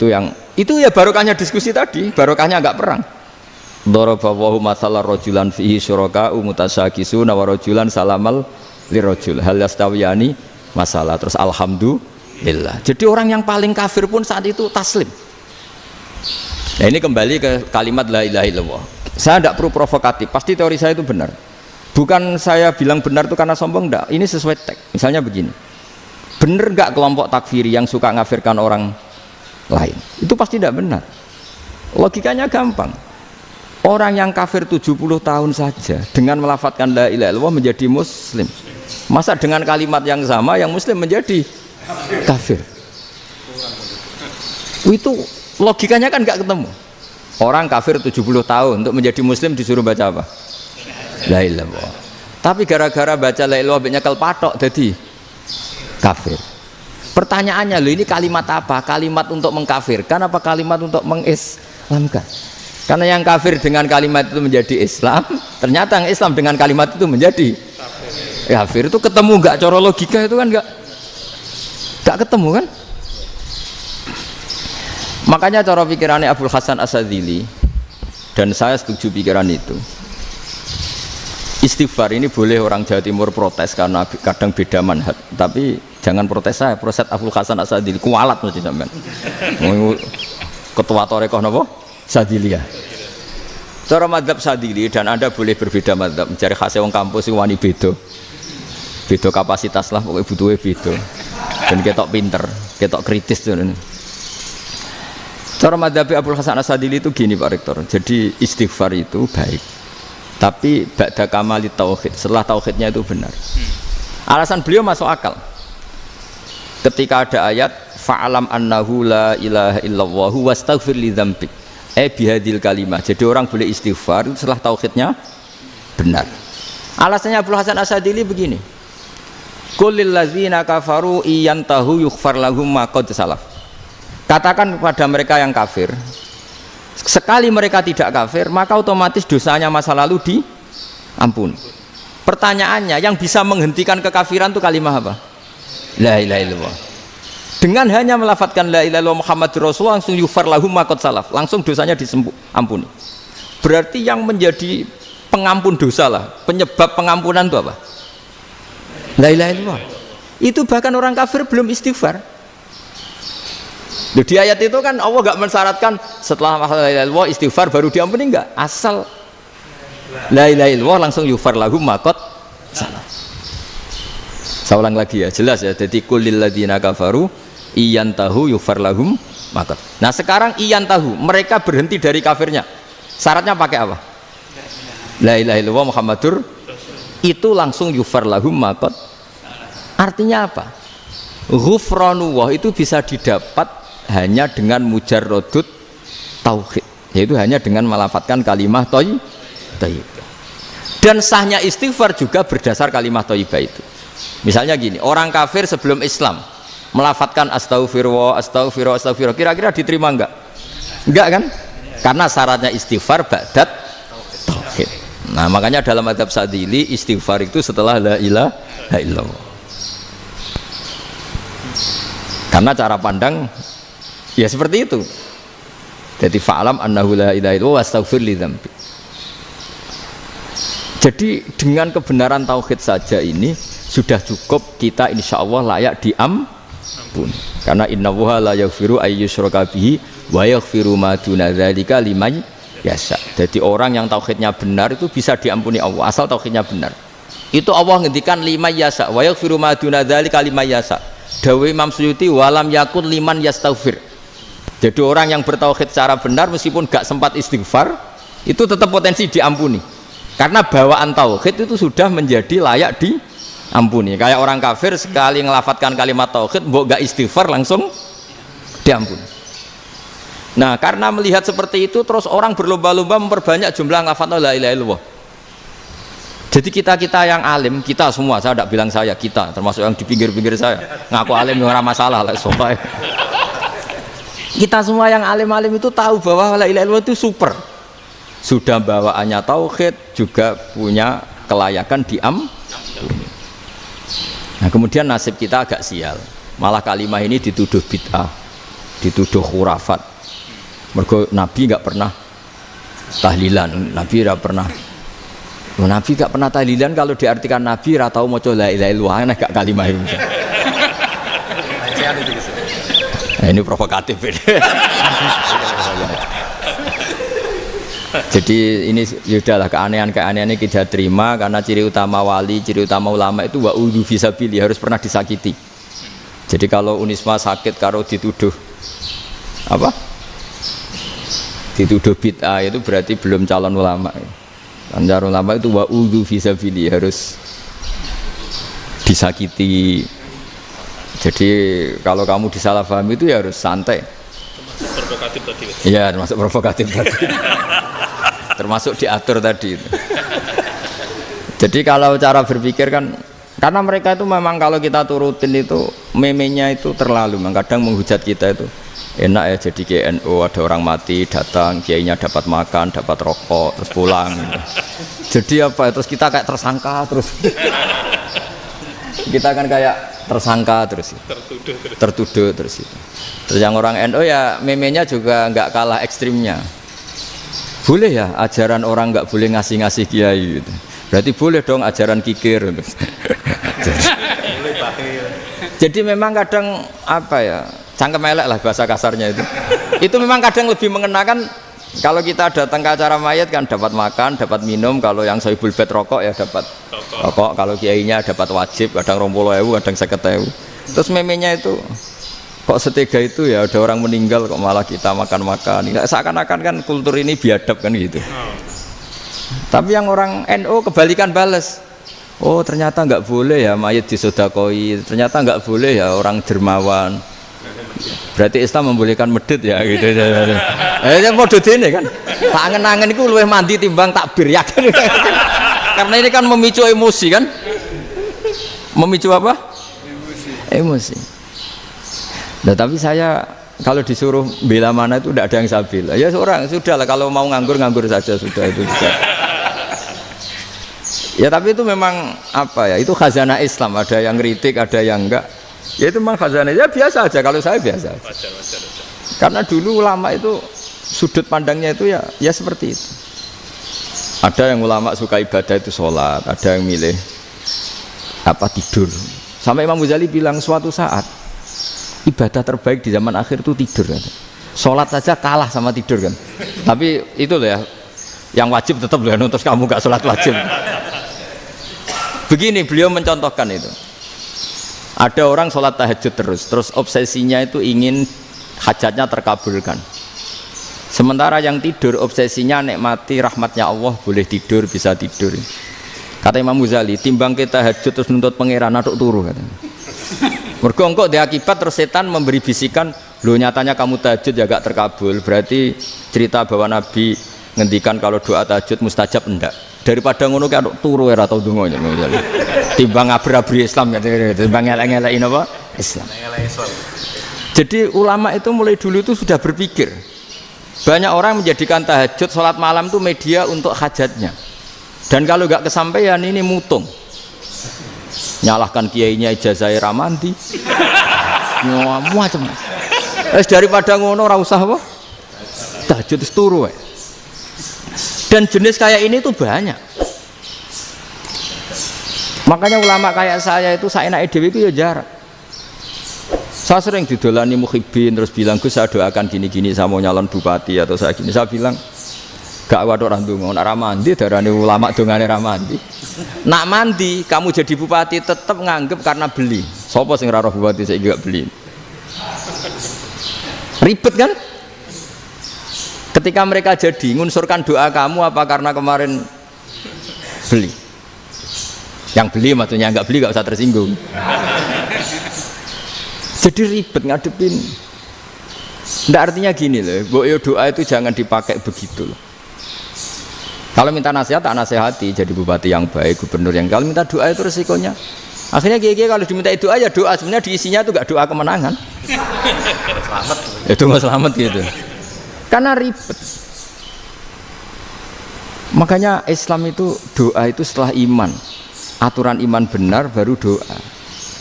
itu ya barokahnya diskusi tadi, barokahnya enggak perang. Daraballahu mathalan rajulan fihi syuraka'u mutasyakisuna wa rajulan salamal lirajul hal yastawiyani masalah. Terus alhamdulillah. Jadi orang yang paling kafir pun saat itu taslim. Nah ini kembali ke kalimat la ilaha illallah. Saya tidak perlu provokatif, pasti teori saya itu benar. Bukan saya bilang benar itu karena sombong, enggak. Ini sesuai teks. Misalnya begini, benar enggak kelompok takfiri yang suka ngafirkan orang lain? Itu pasti tidak benar. Logikanya gampang. Orang yang kafir 70 tahun saja dengan melafadzkan la ilaha illallah menjadi muslim. Masa dengan kalimat yang sama yang muslim menjadi kafir? Itu logikanya kan enggak ketemu. Orang kafir 70 tahun untuk menjadi muslim disuruh baca apa? La ilaha illallah. Tapi gara-gara baca la ilaha illallah nyekel patok jadi kafir. Pertanyaannya, loh ini kalimat apa? Kalimat untuk mengkafirkan apa kalimat untuk mengislamkan? Karena yang kafir dengan kalimat itu menjadi Islam, ternyata yang Islam dengan kalimat itu menjadi kafir. Itu ketemu nggak? Cara logika itu kan nggak ketemu kan? Makanya cara pikirannya Abul Hasan Asyadzili, dan saya setuju pikiran itu. Istighfar ini boleh orang Jawa Timur protes karena kadang beda manhaj, tapi jangan protes saya, protes Abul Hasan Asyadzili, kualat mesti sampean. Ketua Torekoh napa? Sadziliyah. Cara madzhab Sadzili, dan Anda boleh berbeda madzhab, mencari khasnya wong kampus itu wani beda. Beda kapasitas lah, pokoknya butuhnya beda. Dan ketok pinter, ketok kritis tuh. Cara madzhab Abul Hasan Asyadzili itu gini Pak Rektor. Jadi istighfar itu baik, tapi ba'da kamali tauhid, setelah tauhidnya itu benar. Alasan beliau masuk akal. Ketika ada ayat fa'alam annahu la ilaha illallah wastaghfir li dzambik. Bihadil kalimah. Jadi orang boleh istighfar itu setelah tauhidnya benar. Alasannya Abul Hasan Asyadzili begini. Qul lil ladzina kafaru iyantahu yughfar lahum ma qad salaf. Katakan kepada mereka yang kafir, sekali mereka tidak kafir, maka otomatis dosanya masa lalu diampuni. Pertanyaannya, yang bisa menghentikan kekafiran itu kalimat apa? La ilaha illallah. Dengan hanya melafadzkan la ilaha illallah Muhammadur Rasulullah, langsung yughfar lahum ma qad salaf, langsung dosanya diampuni. Berarti yang menjadi pengampun dosa lah, penyebab pengampunan itu apa? La ilaha illallah. Itu bahkan orang kafir belum istighfar. Di ayat itu kan Allah gak mensyaratkan setelah la ilaha illallah istighfar baru diampuni, enggak, asal la ilaha illallah langsung yughfar lahum ma qad salaf. Saya ulang lagi ya, jelas ya. Jadi kulil ladzina kafaru iyantahu yughfar lahum ma qad. Nah sekarang iyantahu, mereka berhenti dari kafirnya. Syaratnya pakai apa? La ilaha illallah Muhammadur, itu langsung yughfar lahum ma qad. Artinya apa? Ghufranullah itu bisa didapat hanya dengan mujarrodut tauhid, yaitu hanya dengan melafadzkan kalimat thayyibah. Dan sahnya istighfar juga berdasar kalimat thayyibah itu. Misalnya gini, orang kafir sebelum Islam melafadzkan astaghfirullah, astaghfirullah, astaghfirullah, kira-kira diterima enggak? Enggak kan? Karena syaratnya istighfar ba'dat tauhid. Nah makanya dalam madzhab Sadzili istighfar itu setelah la ilaha illallah. Karena cara pandang ya seperti itu. Jadi fa'alam annahu la ilaha illallah wastaghfir li dzambi. Jadi dengan kebenaran tauhid saja ini sudah cukup kita insya Allah layak diampun. Karena innallaha la yaghfiru ayyusyraka bihi wa yaghfiru ma duna dzalika liman yasha. Jadi orang yang tauhidnya benar itu bisa diampuni Allah asal tauhidnya benar. Itu Allah ngendikan liman yasha wa yaghfiru ma duna dzalika liman yasha. Dawe Imam Suyuti walam yakun liman yastaghfir. Jadi orang yang bertauhid secara benar meskipun gak sempat istighfar itu tetap potensi diampuni. Karena bawaan tauhid itu sudah menjadi layak diampuni. Kayak orang kafir sekali ngelafatkan kalimat tauhid mbok gak istighfar langsung diampuni. Nah, karena melihat seperti itu terus orang berlomba-lomba memperbanyak jumlah ngelafatkan la ilaha illallah. Jadi kita-kita yang alim, kita semua, saya tidak bilang saya, kita termasuk yang di pinggir-pinggir saya ngaku alim yang ora masalah lah sopai. Kita semua yang alim-alim itu tahu bahwa la ilaha illallah itu super. Sudah bawaannya tauhid, juga punya kelayakan diampuni. Nah, kemudian nasib kita agak sial. Malah kalimat ini dituduh bid'ah, dituduh khurafat. Mergo Nabi nggak pernah tahlilan, Nabi nggak pernah. Nabi nggak pernah tahlilan, kalau diartikan Nabi ora tau maca la ilaha illallah, nek gak kalimat itu. Nah, ini provokatif ini. Jadi ini sudahlah keanehan-keanehan ini kita terima karena ciri utama wali, ciri utama ulama itu wa'udhu fisabilillah, harus pernah disakiti. Jadi kalau Unisma sakit karo dituduh apa? Dituduh bid'ah itu berarti belum calon ulama. Calon ulama itu wa'udhu fisabilillah, harus disakiti. Jadi kalau kamu disalahpahami itu ya harus santai. Provokatif tadi. Iya, termasuk provokatif tadi. Termasuk diatur tadi itu. Jadi kalau cara berpikir kan, karena mereka itu memang kalau kita turutin itu memenya itu terlalu, kadang menghujat kita itu enak ya jadi KNU, ada orang mati datang, kiainya dapat makan, dapat rokok, terus pulang gitu. Jadi apa? Terus kita kayak tersangka terus. Kita kan kayak tersangka terus. Tertuduh terus itu. Terus yang orang NU ya memenya juga nggak kalah ekstrimnya. Boleh ya ajaran orang nggak boleh ngasih kiai gitu. Berarti boleh dong ajaran kikir. Jadi memang kadang apa ya? Cangkem elek lah bahasa kasarnya itu. Itu memang kadang lebih mengenakan kalau kita datang ke acara mayat kan dapat makan, dapat minum. Kalau yang sohibul bed rokok ya dapat rokok. Kalau kiainya dapat wajib, kadang 20.000, kadang 50.000. Terus memenya itu kok setega itu ya ada orang meninggal kok malah kita makan-makan. Seakan-akan kan kultur ini biadab kan gitu. Tapi yang orang NU kebalikan bales. Oh ternyata nggak boleh ya mayat disodakoi. Ternyata nggak boleh ya orang dermawan. Berarti Islam membolehkan medit ya gitu. Model ini kan. Tak angen-angen itu luwih mandi timbang takbir ya kan. Karena ini kan memicu emosi kan. Memicu apa? Emosi. Nah, tapi saya kalau disuruh bela mana itu tidak ada yang saya bela. Ya seorang sudah lah kalau mau nganggur saja sudah itu juga. Ya tapi itu memang apa ya? Itu khazanah Islam. Ada yang kritik, ada yang enggak. Ya itu memang khazanah. Ya biasa aja kalau saya biasa. Wajar. Karena dulu ulama itu sudut pandangnya itu ya seperti itu. Ada yang ulama suka ibadah itu sholat, ada yang milih apa tidur. Sampai Imam Ghazali bilang suatu saat ibadah terbaik di zaman akhir itu tidur kan. Sholat saja kalah sama tidur kan. Tapi itu loh ya, yang wajib tetap loh, terus kamu gak sholat wajib. Begini beliau mencontohkan itu. Ada orang sholat tahajud terus obsesinya itu ingin hajatnya terkabulkan. Sementara yang tidur obsesinya nikmati rahmatnya Allah, boleh tidur, bisa tidur. Kata Imam Ghazali, timbang kita tahajud terus nuntut pangeran aduk turu katanya. Mergo engko dia akibat terus setan memberi bisikan, "Lho nyatanya kamu tahajud ya gak terkabul." Berarti cerita bahwa Nabi ngendikan kalau doa tahajud mustajab enggak. Daripada ngono ki aduk turu ora tau ndonga Ghazali. Timbang abri-abri Islam katanya, timbang elek-elekin apa? Islam. Jadi ulama itu mulai dulu itu sudah berpikir. Banyak orang menjadikan tahajud, sholat malam itu media untuk hajatnya. Dan kalau nggak kesampaian ini mutung. Nyalahkan kiainya ijazah ramandi. Macam. Daripada ngono ora usah apa? Tahajud itu turu. Dan jenis kayak ini tuh banyak. Makanya ulama kayak saya itu saenake dhewe itu ya jarak. Saya sering didolani mukhibin terus bilang, "Gus saya doakan gini-gini saya mau nyalon bupati atau saya gini." Saya bilang, "Gak waduh orang donga, nak ramandi darane ulama dongane ramandi." Nak mandi kamu jadi bupati tetap nganggep karena beli. Sopo sing ora roh bupati saya gak beli. Ribet kan? Ketika mereka jadi ngunsurkan doa kamu apa karena kemarin beli? Yang beli maksudnya nggak beli nggak usah tersinggung. Jadi ribet ngadepin. Nggak artinya gini loh, doa itu jangan dipakai begitu loh. Kalau minta nasihat tak nasihati, jadi bupati yang baik, gubernur yang. Kalau minta doa itu resikonya. Akhirnya kiai kalau diminta doa ya doa, sebenarnya diisinya itu nggak doa kemenangan. Selamat. Itu nggak selamat gitu. Karena ribet. Makanya Islam itu doa itu setelah iman. Aturan iman benar baru doa.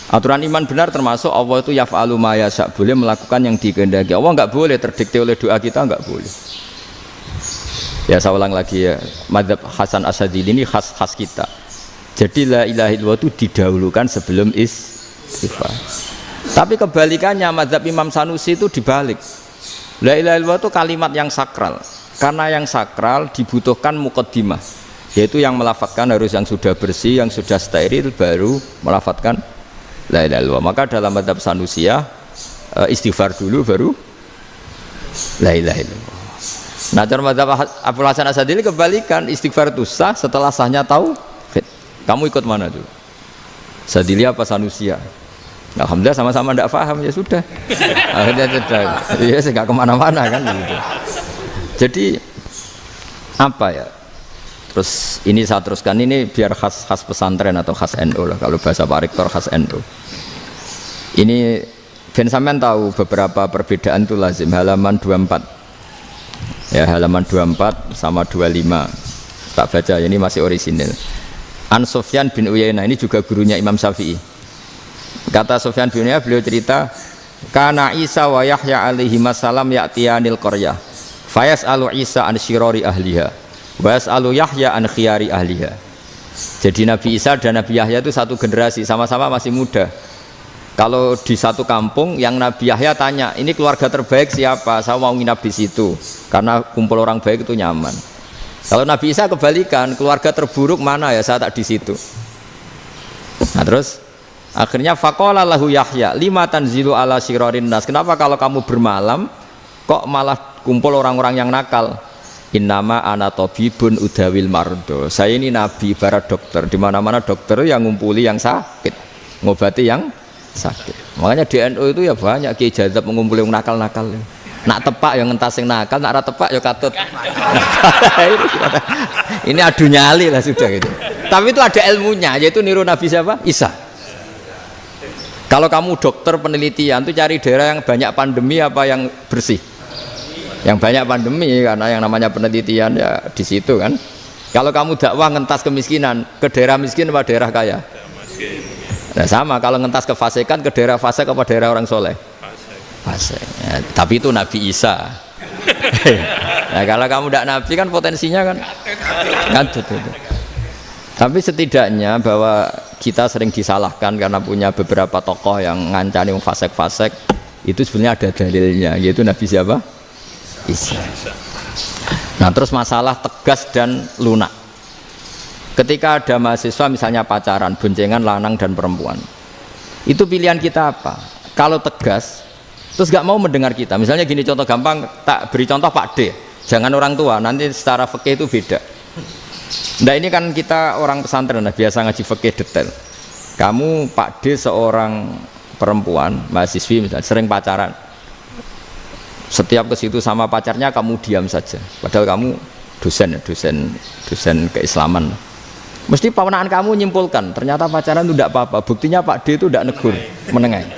Aturan iman benar termasuk Allah itu yaf'alu ma yasha, boleh melakukan yang dikehendaki. Allah nggak boleh terdikte oleh doa kita, nggak boleh. Ya saya ulang lagi ya, madzhab Hasan Asyadzili ini khas kita. Jadi la ilaha illallah itu didahulukan sebelum istighfar. Tapi kebalikannya madzhab Imam Sanusi itu dibalik. La ilaha illallah itu kalimat yang sakral. Karena yang sakral dibutuhkan muqaddimah, yaitu yang melafadzkan harus yang sudah bersih, yang sudah steril baru melafadzkan la ilaha illallah. Maka dalam madzhab Sanusiyah istighfar dulu baru la ilaha illallah. Nah cara madzhab Abul Hasan Asyadzili kebalikan, istighfar itu sah setelah sahnya tauhid. Kamu ikut mana dulu? Asyadzili apa Sanusiyah? Alhamdulillah sama-sama tidak paham ya sudah. Akhirnya sudah, ya nggak kemana-mana kan gitu. Jadi apa ya? Terus ini saya teruskan ini biar khas pesantren atau khas NU lah, kalau bahasa Pak Rektor khas NU. Ini Ben sampean tahu beberapa perbedaan itu lazim halaman 24. Ya, halaman 24 sama 25. Tak baca ini masih orisinil. An Sufyan bin Uyainah, ini juga gurunya Imam Syafi'i. Kata Sufyan bin Uyainah, beliau cerita, kana Isa wa Yahya alaihi salam ya'tiyanil qaryah. Fayas'alu Isa an syirari ahliha wa yas'alu Yahya an khiyari ahliha. Jadi Nabi Isa dan Nabi Yahya itu satu generasi, sama-sama masih muda. Kalau di satu kampung yang Nabi Yahya tanya, ini keluarga terbaik siapa? Saya mau nginap di situ karena kumpul orang baik itu nyaman. Kalau Nabi Isa kebalikan, keluarga terburuk mana ya, saya tak di situ. Nah terus akhirnya faqala lahu Yahya lima tanzilu ala syirarin nas. Kenapa kalau kamu bermalam kok malah kumpul orang-orang yang nakal? Innama ana tabibun udawil mardo. Saya ini nabi ibarat dokter, di mana-mana dokter yang ngumpuli yang sakit, ngobati yang sakit. Makanya di NU itu ya banyak Kiai Jazab mengumpuli yang nakal-nakal. Nak tepak yang ngentas yang nakal, nak ra tepak ya katut. Ini adu nyali lah sudah gitu. Tapi itu ada ilmunya, yaitu niru Nabi siapa? Isa. Kalau kamu dokter penelitian itu cari daerah yang banyak pandemi apa yang bersih? Yang banyak pandemi, karena yang namanya penelitian ya di situ kan. Kalau kamu dakwah ngentas kemiskinan, ke daerah miskin apa daerah kaya? Nah sama, kalau ngentas kefasikan, ke daerah fasik apa daerah orang soleh? Fasik. Ya, tapi itu Nabi Isa. Nah kalau kamu tidak Nabi kan potensinya kan ngantut itu. Tapi setidaknya bahwa kita sering disalahkan karena punya beberapa tokoh yang ngancani fasik-fasik, itu sebenarnya ada dalilnya, yaitu Nabi siapa? Isa. Nah terus masalah tegas dan lunak. Ketika ada mahasiswa misalnya pacaran, boncengan lanang dan perempuan, itu pilihan kita apa? Kalau tegas, terus gak mau mendengar kita. Misalnya gini contoh gampang, tak beri contoh Pak D. Jangan orang tua, nanti secara fikih itu beda. Nah ini kan kita orang pesantren, biasa ngaji fikih detail. Kamu Pak D seorang perempuan, mahasiswi misalnya, sering pacaran. Setiap ke situ sama pacarnya kamu diam saja. Padahal kamu dosen ya, dosen keislaman. Mesti pamanaan kamu nyimpulkan, ternyata pacaran itu tidak apa-apa. Buktinya Pak D itu tidak negur, menengahi.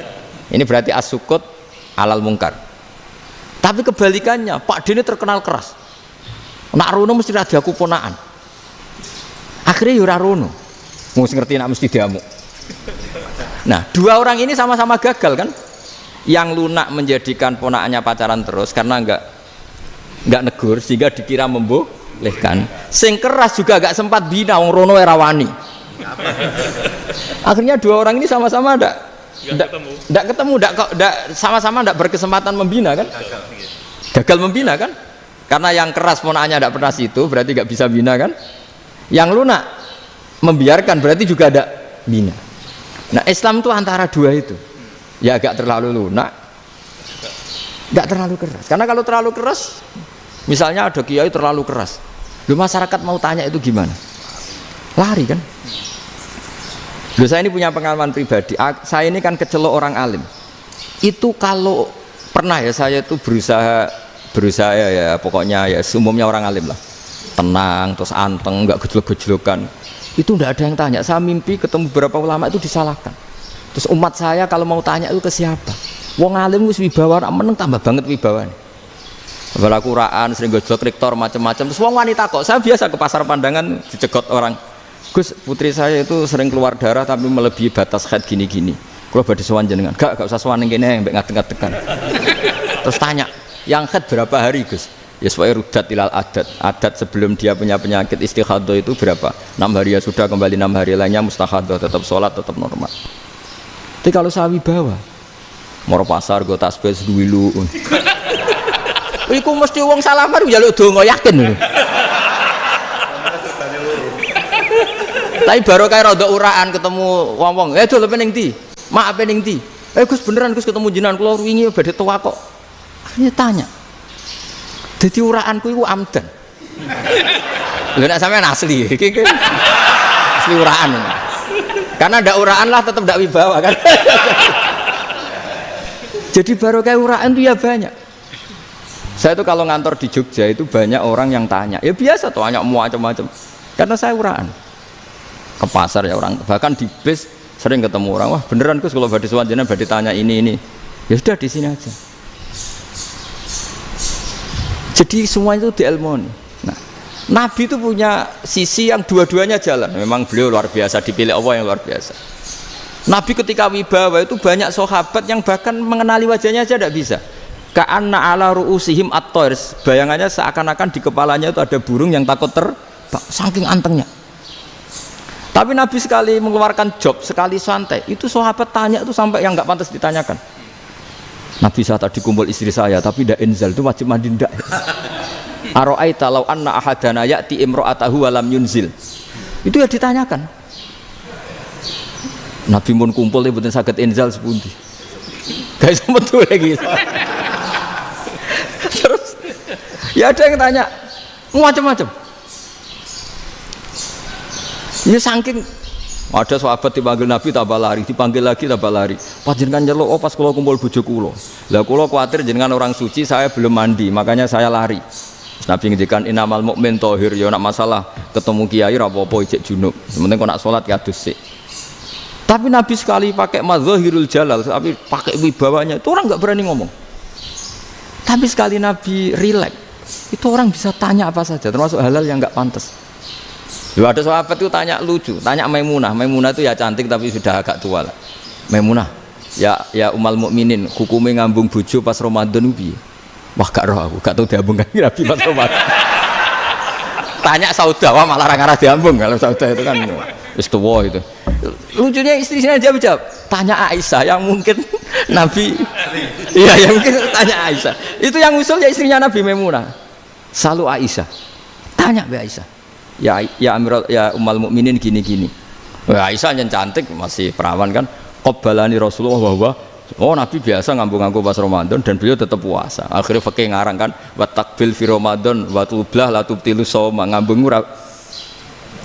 Ini berarti as-sukut alal mungkar. Tapi kebalikannya, Pak D ini terkenal keras. Nak rono mesti radaku ponaan. Akhirnya yura rono. Mesti ngerti nak mesti diamuk. Nah, dua orang ini sama-sama gagal kan? Yang lunak menjadikan ponakannya pacaran terus karena enggak negur sehingga dikira membolehkan. Sing keras juga enggak sempat bina wong rono era wani. Akhirnya dua orang ini sama-sama enggak ketemu, sama-sama enggak berkesempatan membina kan? Gagal membina kan? Karena yang keras ponakannya enggak pernah situ, berarti enggak bisa bina kan? Yang lunak membiarkan berarti juga ada bina. Nah, Islam itu antara dua itu. Ya agak terlalu lunak, enggak terlalu keras. Karena kalau terlalu keras, misalnya ada kiai terlalu keras, lu masyarakat mau tanya itu gimana? Lari kan? Lu saya ini punya pengalaman pribadi. Saya ini kan kecelok orang alim. Itu kalau pernah ya saya itu berusaha ya pokoknya ya umumnya orang alim lah. Tenang, terus anteng, enggak gejlok-gejlokan. Itu enggak ada yang tanya. Saya mimpi ketemu beberapa ulama itu disalahkan. Terus umat saya kalau mau tanya itu ke siapa? Wong alim wis wibawa, meneng tambah banget wibawane. Bala Quran sering gojlok rektor macam-macam. Terus wong wanita kok, saya biasa ke pasar pandangan dicegot orang. Gus, putri saya itu sering keluar darah tapi melebihi batas haid gini-gini. Kalau badhe sowan jenengan, gak usah sowan ning kene mbek ngadeg-ngadegan. Terus tanya, yang haid berapa hari, Gus? Ya supaya rudat ilal adat sebelum dia punya penyakit istihadah itu berapa? 6 hari ya sudah, kembali 6 hari lainnya mustahadah, tetap sholat, tetap normal. Tapi kalau sawi bawa moro pasar gue tasbih seduwilu iku mesti wong salaman njaluk donga yakin. Tapi baru kayak rada uraan ketemu wong-wong, dol pening ndi? Mak pening ndi? Gus beneran Gus ketemu jenengan kula wingi badhe tuwa kok. Akhirnya tanya. Dadi uraanku iku amdan. Lha nek sampean asli iki asli uraan. Karena ndak uraan lah tetap ndak wibawa kan. Jadi baru kayak uraan itu ya banyak. Saya itu kalau ngantor di Jogja itu banyak orang yang tanya. Ya biasa tuh banyak macam-macam. Karena saya uraan. Ke pasar ya orang, bahkan di bis sering ketemu orang, wah beneran Gus kalau badhe sowan jenengan badhe tanya ini. Ya sudah di sini aja. Jadi semua itu diilmoni. Nah, Nabi itu punya sisi yang dua-duanya jalan. Memang beliau luar biasa, dipilih Allah yang luar biasa. Nabi ketika wibawa itu banyak sahabat yang bahkan mengenali wajahnya aja tidak bisa. Ka'anna ala ru'usihim at-thair. Bayangannya seakan-akan di kepalanya itu ada burung yang takut terbang, saking antengnya. Tapi Nabi sekali mengeluarkan job, sekali santai, itu sahabat tanya itu sampai yang nggak pantas ditanyakan. Nabi saya tadi kumpul istri saya, tapi tidak inzal, itu wajib mandi ndak. Aro'aita law anna ahadana ya'ti imro'atahu walam yunzil. Itu ya ditanyakan. Nabi pun kumpul itu betul sakit inzal sepundi. Guys betul lagi. Terus ya ada yang tanya macam-macam. Ya saking ada sahabat dipanggil Nabi tambah lari, dipanggil lagi tambah lari. Panjenengan nyeluk, oh pas kula kumpul bojo kula. Lah kula kuwatir jenengan orang suci, saya belum mandi, makanya saya lari. Nabi ngendikan innamal mukmin thahir, ya nak masalah ketemu kiai ra apa-apa ijek junub. Sementing kok nak salat ya dhisik. Tapi Nabi sekali pakai madzahirul jalal, tapi pakai wibawanya, itu orang nggak berani ngomong. Tapi sekali Nabi rileks, itu orang bisa tanya apa saja, termasuk halal yang nggak pantas. Loh, ada sahabat itu tanya lucu, tanya Maimunah. Maimunah itu ya cantik tapi sudah agak tua lah. Maimunah, ya umal mukminin, hukumnya ngambung bojo pas Ramadan piye? Wah gak roh aku, gak tahu diambung kan Nabi pas Ramadan. Tanya Saudah, wah malah orang-orang diambung. Kalau Saudah itu kan wis tuwa itu. Lucunya istrinya jawab, tanya Aisyah yang mungkin Nabi, iya yang mungkin tanya Aisyah. Itu yang usul ya istrinya Nabi Maimunah. Selalu Aisyah, tanya be Aisyah. Ya Amiral, ya umal mukminin gini-gini. Aisyah yang cantik masih perawan kan. Qabbalani Rasulullah bahwa oh Nabi biasa ngambung-ngambung pas Ramadan dan beliau tetap puasa. Akhirnya fakih ngarang kan wa takbil fi Ramadan wa tublah la tubtilu shauma ngambung ora.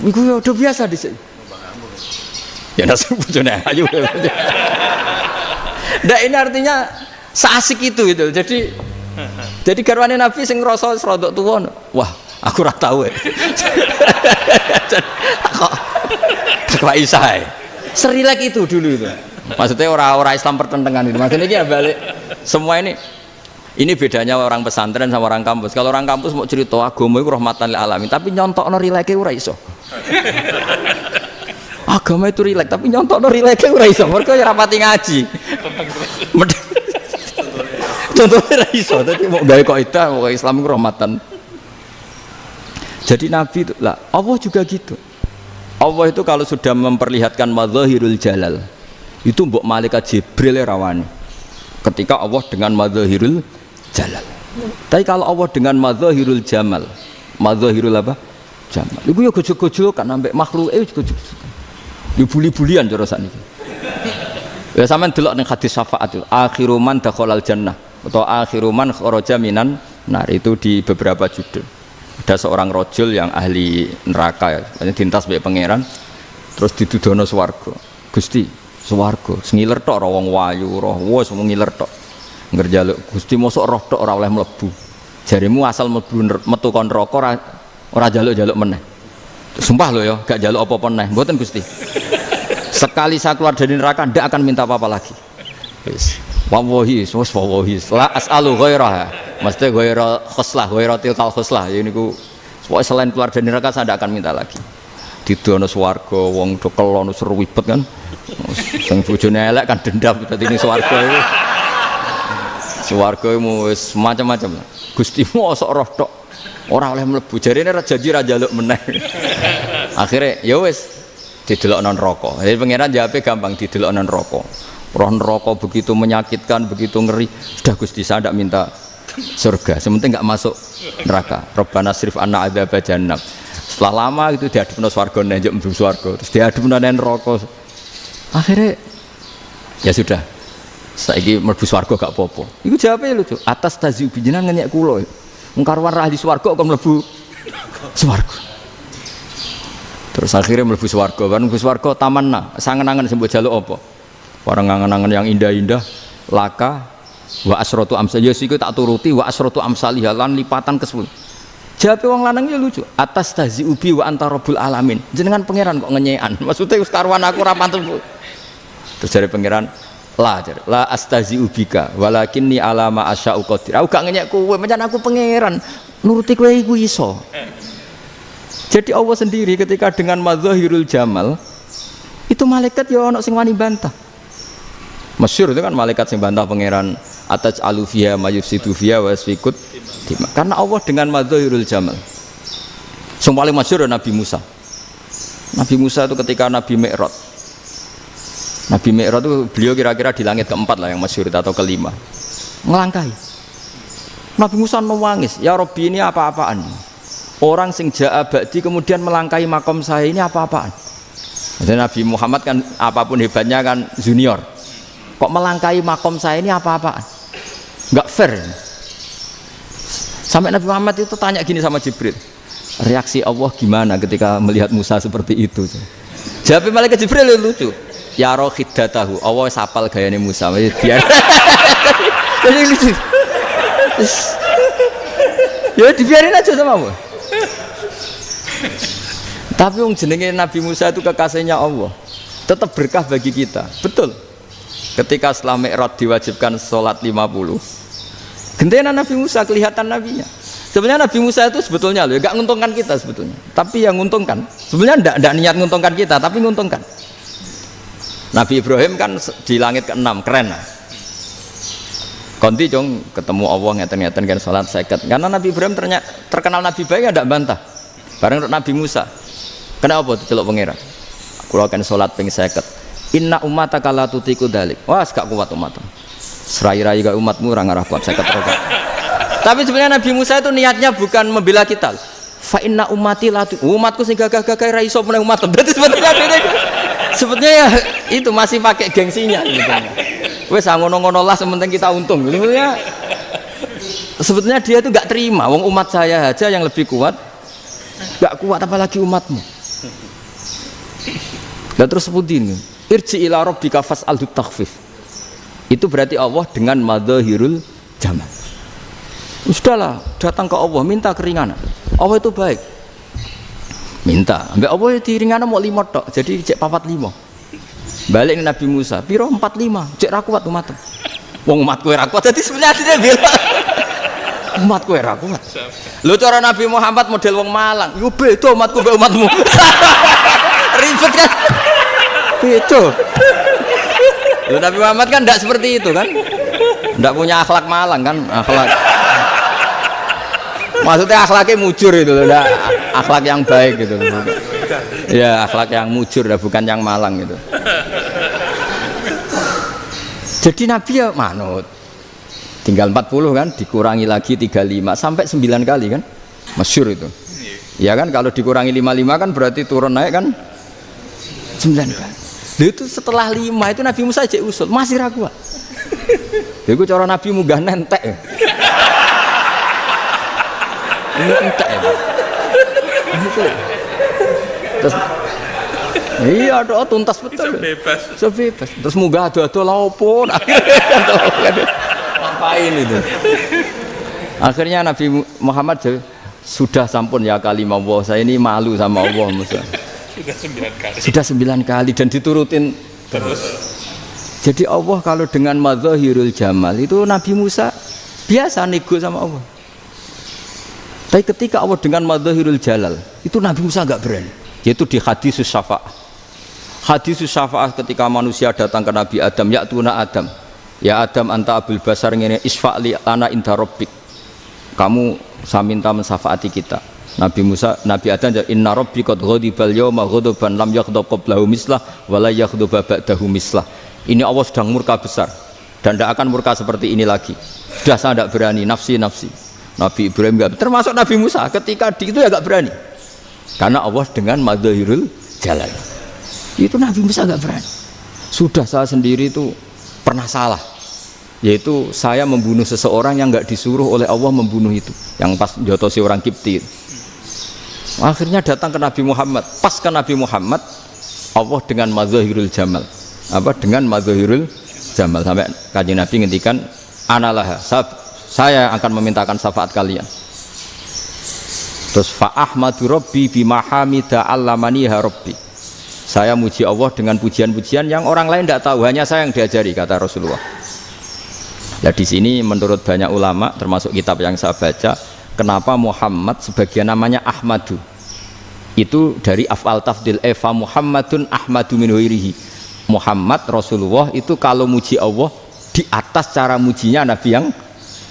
Iku ya udah biasa dhisik. Ya nasib bojone ayu. Nah ini artinya seasik itu gitu. Jadi garwane Nabi sing ngrasa rodok tuwa. Wah, aku ora tahu ya. Kok Aisyah. Serilek itu dulu itu. Maksudnya orang-orang Islam pertentangan itu. Maksudnya dia balik semua ini bedanya orang pesantren sama orang kampus. Kalau orang kampus mau cerita agama itu rahmatan lil alamin, tapi nyontokno rileke ora iso. Agama itu rilek, tapi nyontokno rileke ora iso. Mergo ora rapati ngaji. Contohnya ora iso, dadi mau gawe kaidah kok Islam itu rahmatan. Jadi Nabi itu lah, Allah juga gitu. Allah itu kalau sudah memperlihatkan madzahirul jalal, itu mbok malaikat Jibril rawani. Ketika Allah dengan madzahirul jalal. Tapi kalau Allah dengan madzahirul jamal, madzahirul apa? Jamal. Iku ya gojok-gojok kan ambek makhluke gojok. Ya buli-bulian cara sakniki. Ya sampean delok ning hadis syafaat itu, akhiru man dakhalal jannah atau akhiru man kharaja minan nar, itu di beberapa judul. Ada seorang rojul yang ahli neraka ya, dintas mbek pangeran terus didudono swarga. Gusti, swarga sengiler tok wong wayu roh wis mung ngiler tok. Ngerjaluk Gusti mosok roh tok ora oleh mlebu. Jarimu asal mlebu metu kon neraka ora jaluk-jaluk meneh. Sumpah lho ya, gak jaluk apa-apa meneh. Mboten Gusti. Sekali saya keluar dari neraka ndak akan minta apa-apa lagi. Wis. Wallahi, wallahi. La as'alu ghairaha. Mesti ghaira khoslah, ghaira tilkal khoslah. Ya niku selain keluar dari neraka saya ndak akan minta lagi. Didono swarga wong do kelon seru wibet kan. Sing bojone elek kan dendam dadi ning swarga iku. Swarga wis macam-macam. Gusti mosok roh tok ora oleh mlebu. Jarine ra janji ra njaluk meneh. Akhire ya wis didelokno neraka. Jadi pangeran jawabe gampang, didelokno neraka. Roh neraka begitu menyakitkan, begitu ngeri. Sudah Gusti saya tidak minta surga, sementing nggak masuk neraka. Rabbana srif anna adzab jahannam. Setelah lama itu diadepno swarga njuk mlebu swarga, terus diadepno nang neraka. Akhirnya ya sudah. Saiki mlebu swarga gak apa-apa. Iku jawabe lucu. Atas taziu jenengan ngenyek kula. Wong karuan ra ahli swarga kok mlebu swarga. Terus akhirnya mlebu swarga, kan mlebu swarga tamanna, sangen-angen sing mbok jaluk apa? Orang angan-angan yang indah-indah, laka wa asratu amsal, ya siku tak turuti wa asratu amsalih lan lipatan ke-10. Jawab wong lanang ya lucu. Atas tazi ubi wa anta rabbul alamin. Jenengan pangeran kok ngenyekan. Maksudnya wis karuan aku ora pantes. Terus jare pangeran, La astazi'u bika walakinni ala ma asya'u qadir. Aku gak ngenyek kowe, pancen aku pangeran. Nuruti kowe iku iso. Jadi Allah sendiri ketika dengan madzahirul jamal itu malaikat ya ono sing wani bantah. Masyhur itu kan malaikat sing bantah pangeran ataj alufiya mayufsidu fiya wasfikut. Karena Allah dengan madzahirul jamal. Yang paling masyhur Nabi Musa. Nabi Musa itu ketika Nabi Mi'raj. Nabi Mi'raj itu beliau kira-kira di langit keempat lah yang masyhur atau kelima. Ngelangkahi. Nabi Musa nangis, "Ya Rabbi, ini apa-apaan? Orang sing ja'a ba'di kemudian melangkahi makom saya, ini apa-apaan?" Jadi Nabi Muhammad kan apapun hebatnya kan junior. Kok melangkahi makom saya ini apa-apaan? Enggak fair. Sampai Nabi Muhammad itu tanya gini sama Jibril, reaksi Allah gimana ketika melihat Musa seperti itu? Jawab malaikat Jibril lucu. Ya roh hiddatahu, Allah sapal gayane Musa. Biar. Jadi lucu. Ya dibiarin aja sama Allah. Tapi yang jenenge Nabi Musa itu kekasihnya Allah. Tetap berkah bagi kita. Betul. Ketika setelah Mi'raj diwajibkan sholat 50. Gentenan Nabi Musa kelihatan nabinya. Sebenarnya Nabi Musa itu sebetulnya loh, gak nguntungkan kita sebetulnya. Tapi yang nguntungkan, sebenarnya tidak niat nguntungkan kita, tapi nguntungkan. Nabi Ibrahim kan di langit ke-6, keren lah. Konti jong ketemu Allah ngeten-ngeten kan sholat seket. Karena Nabi Ibrahim terkenal Nabi baik, tidak bantah. Bareng Nabi Musa. Kenapa diceluk pangeran? Kula akan sholat ping seket. Inna umataka la tutiku dalik. Wah, gak kuat umatmu. Serai-rai gak umatmu ora ngarah kuat 50 rakaat. Tapi sebenarnya Nabi Musa itu niatnya bukan membela kita. Fa inna ummati la umatku sing gagah-gagah ra iso meneh umat. Berarti sebetulnya ya itu masih pakai gengsinya sebetulnya. Wes ngono-ngono lah sementing kita untung. Sebetulnya dia itu gak terima wong umat saya aja yang lebih kuat. Gak kuat apalagi umatmu. Dan terus sebutin irji ila rabbika fas'alhu takhfif. Itu berarti Allah dengan madzahirul jamal. Sudahlah, datang ke Allah minta keringanan. Allah itu baik. Minta, ambek Allah diringana mau 5 tok. Jadi cek 45. Balik ke Nabi Musa, piro 45. Cek ra kuat umat. Wong umatku ra kuat. Jadi sebenarnya dia bilang umatku ra kuat. Lho cara Nabi Muhammad model wong Malang. Yo beda umatku mbek umatmu. Ribet kan? Beda. Loh, Nabi Muhammad kan tidak seperti itu kan, tidak punya akhlak Malang kan, akhlak. Maksudnya akhlaknya mujur itu, tidak akhlak yang baik gitu. Ya akhlak yang mujur, bukan yang Malang gitu. Jadi Nabi ya manut. Tinggal 40 kan, dikurangi lagi 35 sampai 9 kali kan, masyhur itu. Ya kan kalau dikurangi 55 kan berarti turun naik kan 9 kali. Itu setelah 5 itu Nabi Musa aja usul masih ragu. Itu cara Nabi munggah nentek. Ini entek ya. Terus iya doa tuntas betul. Sebebas. Terus munggah ado-ado lha opo? Ngapain itu? Akhirnya Nabi Muhammad sudah sampun ya kalimah Allah, saya ini malu sama Allah Musa. Sudah 9 kali dan diturutin terus. Jadi Allah kalau dengan madzahirul jamal itu Nabi Musa biasa nego sama Allah. Tapi ketika Allah dengan madzahirul jalal itu Nabi Musa enggak berani. Yaitu di hadisus syafa'ah. Hadisus syafa'ah ketika manusia datang ke Nabi Adam, ya tuna Adam. Ya Adam anta abul basar ngene isfa'li lana inda rabbik. Kamu saya minta mensafaati kita. Nabi Musa, Nabi Adam, inna rabbi qad ghadibal yawma ghadaban lam yaghdab qablahu mislah wa la yaghdab ba'dahu mislah. Ini Allah sedang murka besar dan tidak akan murka seperti ini lagi. Sudah saya tidak berani, nafsi. Nabi Ibrahim enggak, termasuk Nabi Musa ketika itu ya enggak berani. Karena Allah dengan madzahirul jalal. Itu Nabi Musa enggak berani. Sudah saya sendiri itu pernah salah. Yaitu saya membunuh seseorang yang enggak disuruh oleh Allah membunuh itu. Yang pas jotosi orang Kipti. Akhirnya datang ke Nabi Muhammad. Pas ke Nabi Muhammad Allah dengan madzahirul jamal. Apa dengan madzahirul jamal sampai Kanjeng Nabi ngendikan analah saya akan memintakan syafaat kalian. Terus fa ahmadu rabbi bima hamida allamani ha rabbi. Saya muji Allah dengan pujian-pujian yang orang lain tidak tahu, hanya saya yang diajari, kata Rasulullah. Nah di sini menurut banyak ulama, termasuk kitab yang saya baca, kenapa Muhammad sebagian namanya Ahmadu? Itu dari af'al tafdil, fa Muhammadun Ahmadu min ghairihi. Muhammad Rasulullah itu kalau muji Allah di atas cara mujinya Nabi yang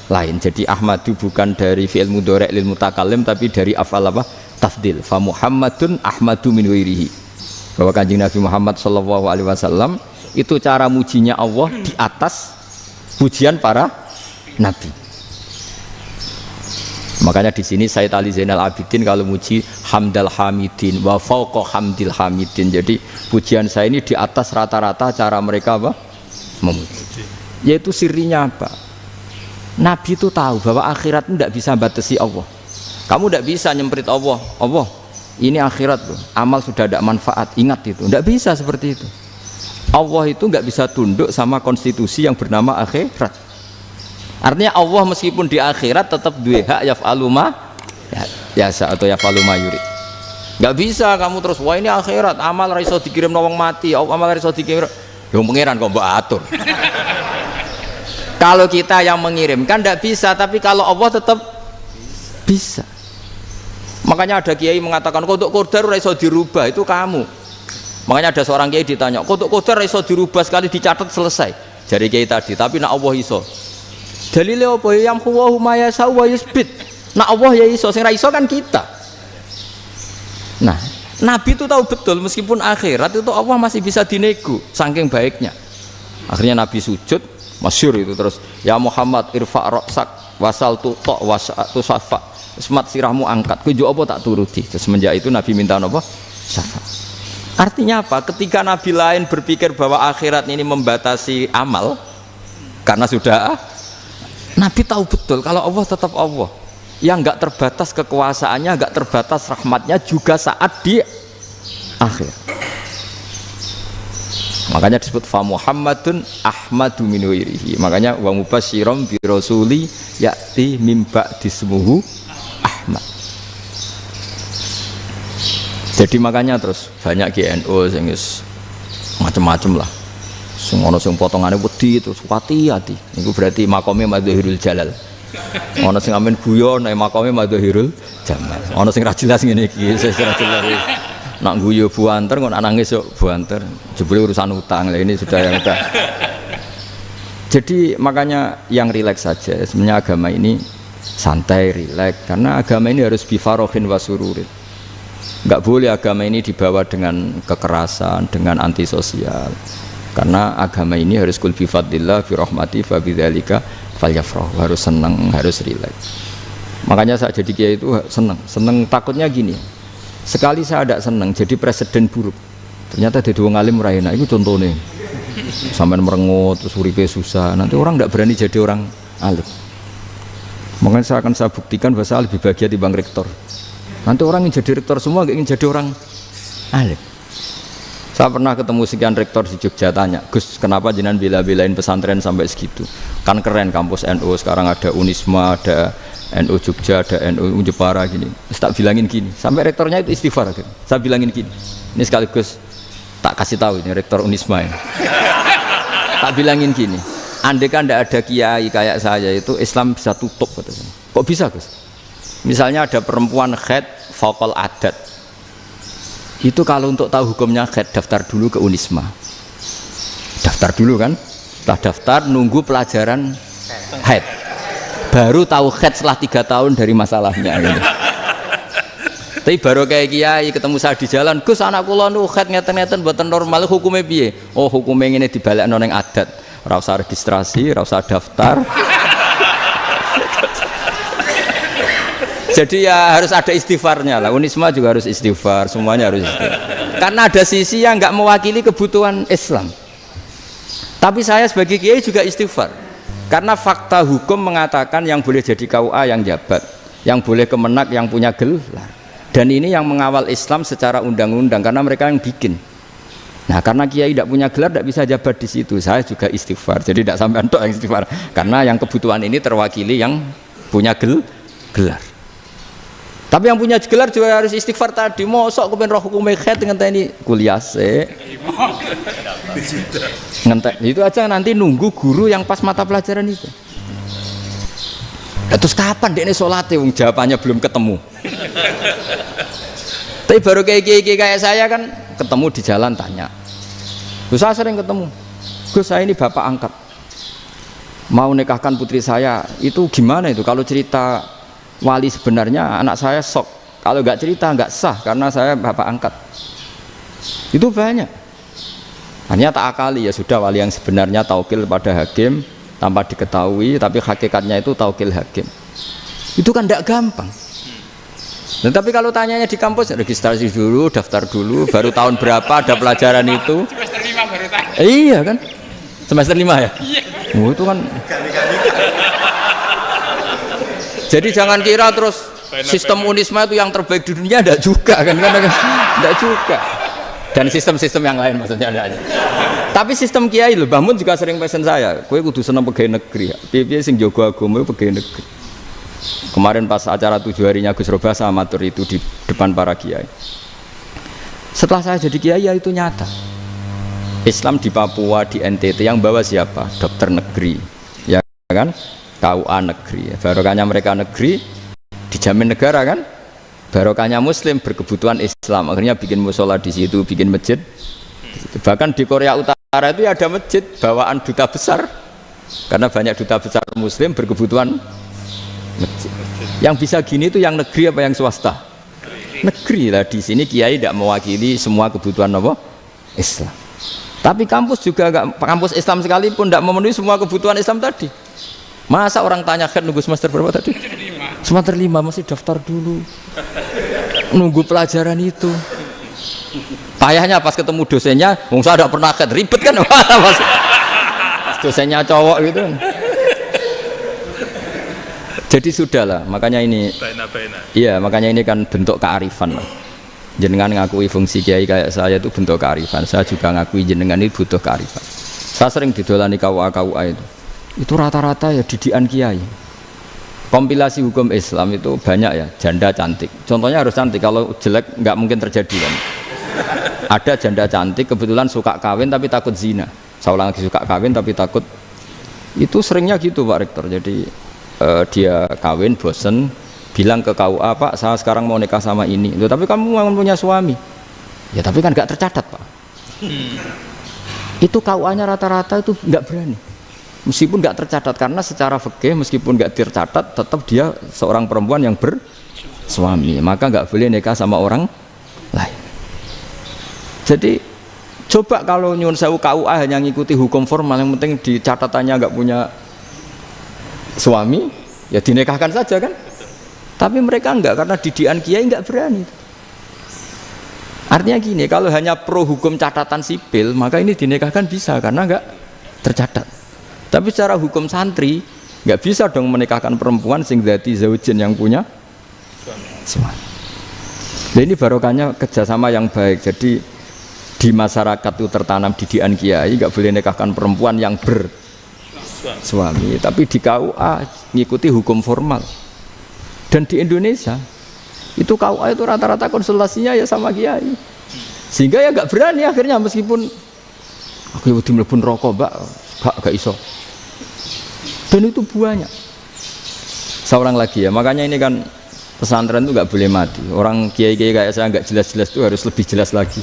lain. Jadi Ahmadu bukan dari fi'il mudhari' lil mutakallim, tapi dari af'al apa? Tafdil. Fa Muhammadun Ahmadu min ghairihi. Bahwa Kanjeng Nabi Muhammad sallallahu alaihi wasallam itu cara mujinya Allah di atas pujian para nabi. Makanya di sini Sayyid Ali Zainal Abidin kalau muji hamdal hamidin wa fauqa hamdil hamidin. Jadi pujian saya ini di atas rata-rata cara mereka apa? Memuji. Yaitu sirinya apa? Nabi itu tahu bahwa akhirat itu tidak bisa batasi Allah. Kamu tidak bisa nyemprit Allah. Allah, ini akhirat loh. Amal sudah ada manfaat. Ingat itu. Tidak bisa seperti itu. Allah itu nggak bisa tunduk sama konstitusi yang bernama akhirat. Artinya Allah meskipun di akhirat tetap duwe hak yaf'alu ma yasa atau yaf'alu ma yurid. Nggak bisa kamu terus wah ini akhirat amal ra iso dikirim wong mati, amal ra iso dikirim. Yo pangeran kok mbok atur. Kalau kita yang mengirimkan tidak bisa, tapi kalau Allah tetap bisa. Makanya ada kiai mengatakan kodok qadar ora iso dirubah, itu kamu. Makanya ada seorang kiai ditanya, kodok qadar ora iso dirubah sekali dicatat selesai. Jari kiai tadi, tapi nak Allah iso. Dalile apa yang huwa ma yasha wa yusbit. Nak Allah ya iso, sing ra iso kan kita. Nah, Nabi itu tahu betul meskipun akhirat itu Allah masih bisa dinego saking baiknya. Akhirnya Nabi sujud, masyhur itu terus, ya Muhammad irfa' ra'sak wasal tuqa wasatu safa. Semat sirahmu angkat, kujo apa tak turuti. Semenjak itu Nabi minta apa? Syafa. Artinya apa? Ketika Nabi lain berpikir bahwa akhirat ini membatasi amal karena sudah Nabi tahu betul kalau Allah tetap Allah yang enggak terbatas kekuasaannya, enggak terbatas rahmatnya juga saat di akhir. Makanya disebut fa Muhammadun Ahmadu min ghairihi. Makanya wa mubasyiran bi rasuli ya'ti mim ba'di ismuhu Ahmad. Jadi makanya terus banyak GNU sing macam-macam lah. Sing ana sing potongane wedi terus hati-hati. Niku berarti makome Madzahirul Jalal. Ana sing amen guyon nek makome Madzahirul Jamal. Ana sing ra jelas ngene iki, sing ra jelas. Nak guyu buanter kok nangis yo buanter. Jebule urusan utang. Lah ini sudah yang udah. Jadi makanya yang rileks saja. Sebenarnya agama ini santai, rileks karena agama ini harus bifarohin wasururin. Enggak boleh agama ini dibawa dengan kekerasan, dengan antisosial. Karena agama ini harus kul bi fadlillah bi rahmati fa bidzalika falyafrahu, harus senang, harus rileks. Makanya saya jadi kiai itu senang takutnya gini. Sekali saya tidak senang jadi presiden buruk. Ternyata di wong alim ora enak, itu contohnya. Sampean merengut terus uripe susah, nanti orang tidak berani jadi orang alim. Makanya saya buktikan bahwa saya lebih bahagia dibanding rektor. Nanti orang yang jadi rektor semua nggak ingin jadi orang alim. Saya pernah ketemu sekian rektor di Jogja tanya, Gus kenapa jenengan bela-belain pesantren sampai segitu? Kan keren kampus NU, sekarang ada Unisma, ada NU Jogja, ada NU Jepara gini. Tak bilangin gini, sampai rektornya itu istighfar. Saya bilangin gini, ini sekaligus tak kasih tahu ini rektor Unisma ini. Tak bilangin gini, andai kan tidak ada kiai kayak saya itu Islam bisa tutup. Kok bisa Gus? Misalnya ada perempuan haid faqal adat. Itu kalau untuk tahu hukumnya haid daftar dulu ke Unisma. Daftar dulu kan? Setelah daftar nunggu pelajaran haid. Baru tahu haid setelah 3 tahun dari masalahnya gitu. Tapi baru kayak kiai ketemu saya di jalan, Gus anak kula nu haid ngeten-ngeten mboten normal hukumnya piye? Oh hukumnya ngene dibalekno ning adat. Ora usah registrasi, ora usah daftar. Jadi ya harus ada istighfarnya lah. Unisma juga harus istighfar, semuanya harus istighfar. Karena ada sisi yang nggak mewakili kebutuhan Islam. Tapi saya sebagai kiai juga istighfar. Karena fakta hukum mengatakan yang boleh jadi KUA yang jabat, yang boleh kemenak yang punya gelar. Dan ini yang mengawal Islam secara undang-undang karena mereka yang bikin. Nah karena kiai tidak punya gelar tidak bisa jabat di situ. Saya juga istighfar. Jadi tidak sampai untuk yang istighfar. Karena yang kebutuhan ini terwakili yang punya gelar. Tapi yang punya gelar juga harus istighfar tadi. Mosok kepen roh hukum khat ngenteni kuliah sik. Ngentek. Itu aja nanti nunggu guru yang pas mata pelajaran itu. Terus kapan dekne salate wong jawabannya belum ketemu. Tapi baru kayak saya kan ketemu di jalan tanya. Gus saya sering ketemu. Gus saya ini bapak angkat. Mau nikahkan putri saya, itu gimana itu kalau cerita wali sebenarnya anak saya sok, kalau nggak cerita nggak sah karena saya bapak angkat. Itu banyak. Hanya tak akali ya sudah wali yang sebenarnya taukil pada hakim tanpa diketahui, tapi hakikatnya itu taukil hakim. Itu kan tidak gampang. Dan tapi kalau tanyanya di kampus registrasi dulu, daftar dulu, baru tahun berapa ada pelajaran itu? Semester 5 baru tanya. Iya kan? Semester 5 ya? Iya. Oh, itu kan. Jadi jangan kira terus sistem Unisma itu yang terbaik di dunia, enggak juga kan, enggak juga. Dan sistem-sistem yang lain maksudnya ada aja. Tapi sistem kiai lho, Mbah Mun juga sering pesen saya, kowe kudu seneng pegawai negeri. Piye sing jaga agama pegawai negeri. Kemarin pas acara 7 harinya Gus Robasa matur itu di depan para kiai. Setelah saya jadi kiai ya itu nyata. Islam di Papua, di NTT yang bawa siapa? Dokter negeri, ya kan? KUA negeri. Barokahnya mereka negeri dijamin negara kan? Barokahnya Muslim berkebutuhan Islam. Akhirnya bikin musola di situ, bikin masjid. Bahkan di Korea Utara itu ada masjid bawaan duta besar, karena banyak duta besar Muslim berkebutuhan masjid. Yang bisa gini itu yang negeri apa yang swasta? Negeri lah. Di sini kiai tidak mewakili semua kebutuhan apa? Islam. Tapi kampus juga enggak, kampus Islam sekalipun tidak memenuhi semua kebutuhan Islam tadi. Masa orang tanya kan nunggu semester berapa tadi? Semester 5 masih daftar dulu. Nunggu pelajaran itu. Payahnya pas ketemu dosennya, wong saya tidak pernah kan ribet kan? Pas dosennya cowok gitu. Jadi sudahlah, makanya ini. Iya, makanya ini kan bentuk kearifan lah. Jenengan ngakui fungsi kiai kayak saya itu bentuk kearifan. Saya juga ngakui jenengan ini butuh kearifan. Saya sering didolani KUA itu. Itu rata-rata ya didikan kiai. Kompilasi hukum Islam itu banyak ya, janda cantik. Contohnya harus cantik, kalau jelek nggak mungkin terjadi kan. Ada janda cantik kebetulan suka kawin tapi takut zina. Saya ulang lagi, suka kawin tapi takut. Itu seringnya gitu Pak Rektor. Jadi dia kawin bosen, bilang ke KUA, Pak saya sekarang mau nikah sama ini. Loh, tapi kamu mau punya suami. Ya tapi kan nggak tercatat Pak. Itu KUA-nya rata-rata itu nggak berani. Meskipun nggak tercatat, karena secara fikih meskipun nggak tercatat tetap dia seorang perempuan yang bersuami, maka nggak boleh nikah sama orang lain. Jadi coba kalau nyun sewu KUA hanya ngikuti hukum formal, yang penting di catatannya nggak punya suami, ya dinikahkan saja kan. Tapi mereka enggak, karena didikan kiai enggak berani. Artinya gini, kalau hanya pro hukum catatan sipil, maka ini dinikahkan bisa karena enggak tercatat. Tapi secara hukum santri enggak bisa dong menikahkan perempuan sing dzati zaujin yang punya suami. Nah, ini barokahnya kerjasama yang baik. Jadi di masyarakat itu tertanam didikan kiai, enggak boleh nikahkan perempuan yang bersuami. Tapi di KUA ngikuti hukum formal. Dan di Indonesia itu KUA itu rata-rata konsultasinya ya sama kiai, sehingga ya nggak berani akhirnya, meskipun aku udah mlebu rokok Mbak, gak iso. Dan itu banyak. Seorang lagi ya, makanya ini kan pesantren itu nggak boleh mati. Orang kiai-kiai kayak saya nggak jelas-jelas itu harus lebih jelas lagi.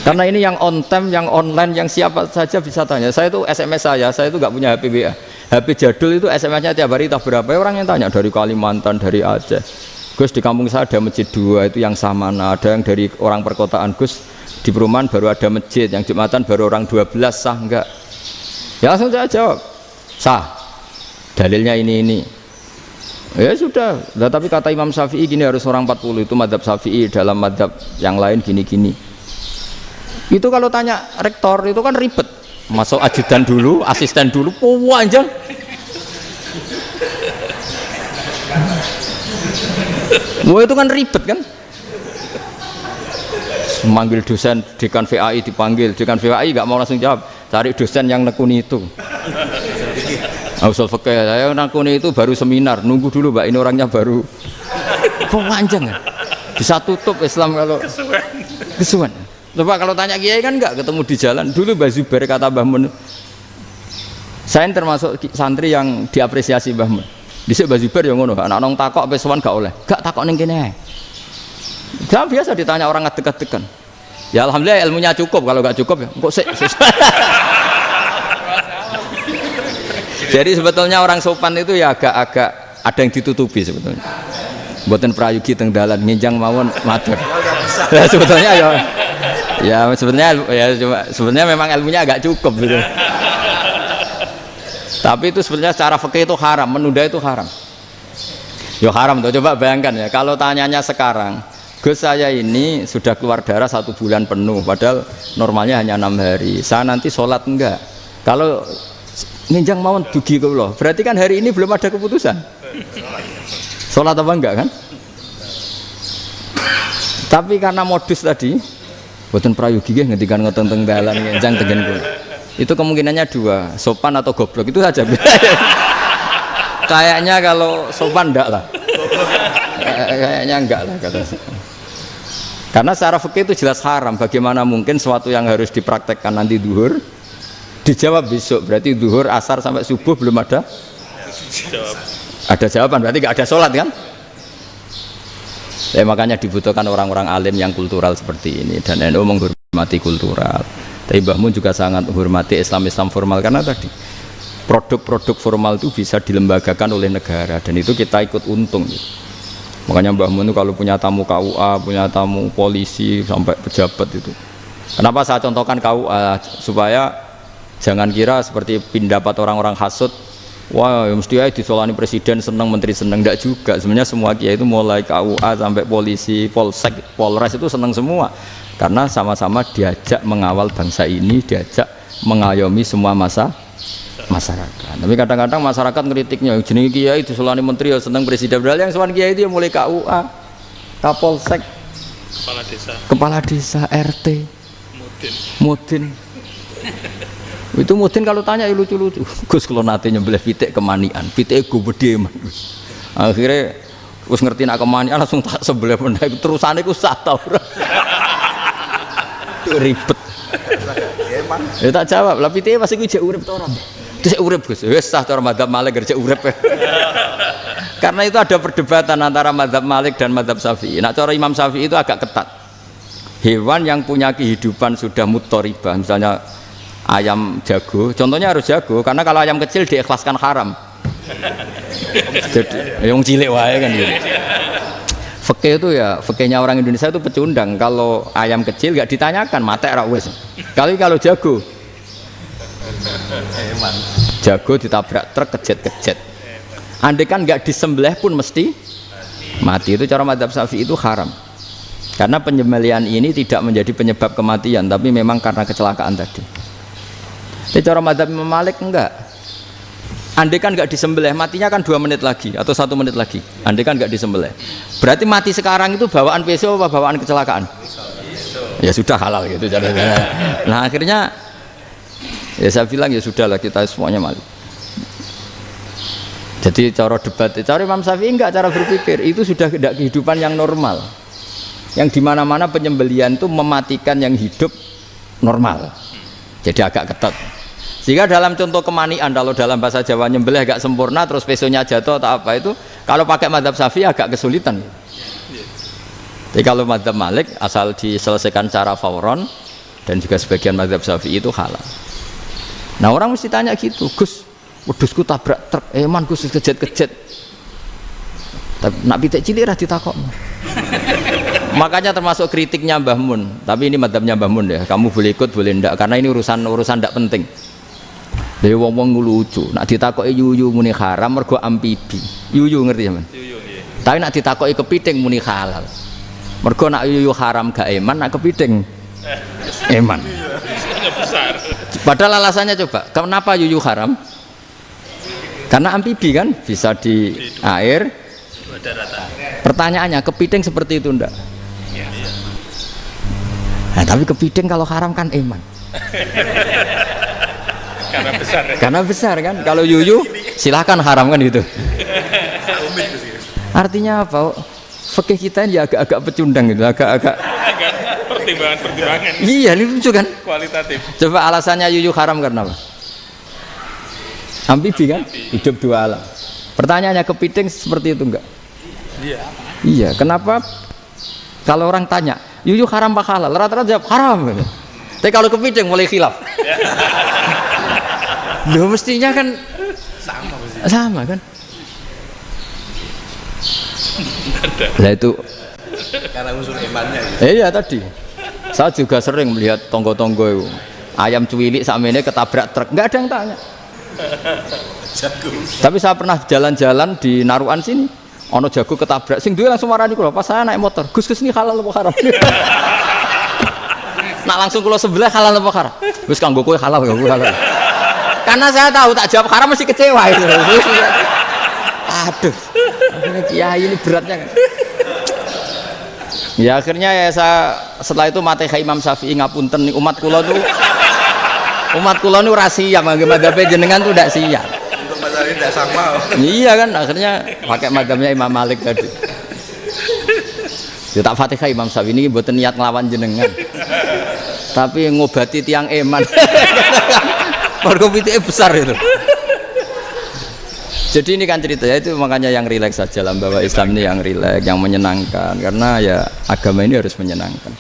Karena ini yang on time, yang online, yang siapa saja bisa tanya. Saya itu SMS saya itu nggak punya HP WA. HP jadul itu SMS-nya tiap hari tak berapa, orang yang tanya dari Kalimantan, dari Aceh. Gus di kampung saya ada masjid 2 itu yang Samana, ada yang dari orang perkotaan, Gus di perumahan baru ada masjid, yang Jumatan baru orang 12, sah enggak? Ya langsung saya jawab, sah. Dalilnya ini. Ya sudah, nah, tapi kata Imam Syafi'i gini harus orang 40, itu madzhab Syafi'i, dalam madzhab yang lain gini-gini. Itu kalau tanya rektor itu kan ribet. Masuk ajudan dulu, asisten dulu, panjang. Wah itu kan ribet kan. Memanggil dosen dekan VAI dipanggil, dekan VAI nggak mau langsung jawab, cari dosen yang nekuni itu. Usul fikih saya nekuni itu baru seminar, nunggu dulu Mbak, ini orangnya baru Panjang ya. Bisa tutup Islam kalau kesuwen. Coba kalau tanya kiai kan enggak ketemu di jalan. Dulu Mbah Zubair kata Mbah Mun. Saya termasuk santri yang diapresiasi Mbah Mun. Dhisik Mbah Zubair yang ngono, anak nong takok pe sowan gak oleh. Gak takok ning kene ae. Jangan biasa ditanya orang ngadeg-adegan. Ya alhamdulillah ilmunya cukup, kalau gak cukup ya kok sik. Jadi sebetulnya orang sopan itu ya agak-agak ada yang ditutupi sebetulnya. Mboten prayogi teng dalan nginjang mawon matur. Ya sebetulnya sebenarnya memang ilmunya agak cukup gitu. Tapi itu sebenarnya secara fikih itu haram, menunda itu haram. Ya haram tuh, coba bayangkan ya, kalau tanyanya sekarang, Gus saya ini sudah keluar darah 1 bulan penuh, padahal normalnya hanya 6 hari. Saya nanti sholat enggak? Kalau nginjang mawon dugi kula, berarti kan hari ini belum ada keputusan. Sholat apa enggak kan? Tapi karena modus tadi, boten prayogi nggih ngendikan ngoten teng dalan nginjang tegen kula. Itu kemungkinannya 2, sopan atau goblok, itu saja. Kayaknya kalau sopan enggak lah. Kayaknya enggak lah kata saya. Karena secara fikih itu jelas haram. Bagaimana mungkin sesuatu yang harus dipraktekkan nanti duhur dijawab besok, berarti duhur, asar sampai subuh belum ada jawaban, berarti nggak ada sholat kan? Makanya dibutuhkan orang-orang alim yang kultural seperti ini, dan NU menghormati kultural. Tapi Mbah Mun juga sangat menghormati Islam formal, karena tadi produk-produk formal itu bisa dilembagakan oleh negara, dan itu kita ikut untung gitu. Makanya Mbah Mun itu kalau punya tamu KUA, punya tamu polisi sampai pejabat itu. Kenapa saya contohkan KUA? Supaya jangan kira seperti pendapat orang-orang hasud, wah ya mesti aja disolani presiden seneng, menteri seneng. Enggak juga. Sebenarnya semua kiai itu mulai KUA sampai polisi, polsek, polres itu seneng semua. Karena sama-sama diajak mengawal bangsa ini, diajak mengayomi semua masyarakat. Tapi kadang-kadang masyarakat ngeritiknya, jenenge kiai disolani menteri ya seneng, presiden. Padahal yang sowan kiai itu ya mulai KUA, Kapolsek, kepala desa, RT, mudin. Itu mudin kalau tanya ya lucu-lucu. Gus kalau nate nyembelih pitik kemanian, pitike go gede man. Akhirnya wis ngerti nak kemanian langsung tak sebelah meneh terusane ku sak ta ora. Ribet. Ya tak jawab, lah pitike pas iku jek urip ta ora? Jek urip Gus. Wis sah cara madzhab Malik jek urip. Karena itu ada perdebatan antara madzhab Malik dan madzhab Syafi'i. Nah cara Imam Syafi'i itu agak ketat. Hewan yang punya kehidupan sudah mutharibah, misalnya ayam jago, contohnya harus jago, karena kalau ayam kecil diikhlaskan haram. Jadi yang cilik wae kan gitu. Fikih itu ya, fikihnya orang Indonesia itu pecundang. Kalau ayam kecil gak ditanyakan, mate ra wis. Kalau jago, jago ditabrak truk kejet-kejet. Andai kan gak disembelih pun mesti mati. Itu cara madzhab Syafi'i itu haram. Karena penyembelihan ini tidak menjadi penyebab kematian, tapi memang karena kecelakaan tadi. Tapi cara madzhab Imam Malik enggak. Andai kan enggak disembelih, matinya kan 2 menit lagi atau 1 menit lagi. Andai kan enggak disembelih, berarti mati sekarang itu bawaan pisau apa bawaan kecelakaan? Ya sudah halal gitu caranya. Nah akhirnya ya saya bilang ya sudahlah kita semuanya mati. Jadi cara debat, cara Imam Syafi'i enggak, cara berpikir itu sudah tidak kehidupan yang normal. Yang dimana-mana penyembelihan itu mematikan yang hidup normal. Jadi agak ketat. Sehingga dalam contoh kemanian, kalau dalam bahasa Jawa nyembelih agak sempurna terus pesonya jatuh atau apa itu, kalau pakai madzhab Syafi'i agak kesulitan. Jadi kalau madzhab Malik asal diselesaikan secara fauron, dan juga sebagian madzhab Syafi'i itu halal. Nah orang mesti tanya gitu, Gus, wedhusku tabrak truk, man Gus kejet-kejet. Tapi nak pitik cilik ra ditakokno. Makanya termasuk kritiknya Mbah Mun, tapi ini madzhabnya Mbah Mun ya, kamu boleh ikut boleh ndak, karena ini urusan ndak penting. Dari wong-wong lucu, nak ditakoki yuyu muni haram mergo amfibi. Yuyu ngerti sampean? Yuyu nggih. Tapi nak ditakoki kepiting muni halal. Mergo nak yuyu haram gak eman, nak kepiting eman. Besar. Padahal alasannya coba, kenapa yuyu haram? Karena amfibi kan, bisa di air. Pertanyaannya, kepiting seperti itu ndak? Nah, tapi kepiting kalau haram kan eman. Karena besar. Ya? Karena besar kan. Kalau yuyu silahkan haram kan gitu. Artinya apa? fikih kita ini agak-agak pecundang gitu, agak-agak pertimbangan. Iya, ini lucu kan? Kualitatif. Coba alasannya yuyu haram karena apa? Amfibi kan? Hidup dua alam. Pertanyaannya kepiting seperti itu enggak? Iya. Iya, kenapa kalau orang tanya, yuyu haram apa halal? Rata-rata jawab haram. Tapi kalau kepiting mulai khilaf. Loh mestinya kan sama kan? Lah itu karena unsur imannya gitu. iya tadi. Saya juga sering melihat tonggo-tonggo itu. Ayam cuwilik sakmene ketabrak truk, enggak ada yang tanya. Tapi saya pernah jalan-jalan di Narukan sini. Ono jago ketabrak, sing duwe langsung marani kula. Pas saya naik motor, Gus ini halal apa haram? Nak langsung kula sebelah halal apa haram? Gus kanggo kowe halal, kanggo halal. Karena saya tahu tak jawab haram mesti kecewa itu. Aduh, kiai ini beratnya kan. Ya akhirnya ya saya setelah itu Fatihah Imam Syafi'i ngapunten umat kula nu rahasia madzhab jenengan tuh ndak siap. Untuk masalah ini tidak sama. Iya kan akhirnya pakai madzhabnya Imam Malik tadi. Ya tak Fatihah Imam Syafi'i ini mboten niat nglawan jenengan. Tapi ngobati tiang eman. Mergo pitike besar itu. Jadi ini kan ceritanya itu makanya yang rileks saja lah bahwa Islam ini yang rileks, yang menyenangkan karena ya agama ini harus menyenangkan.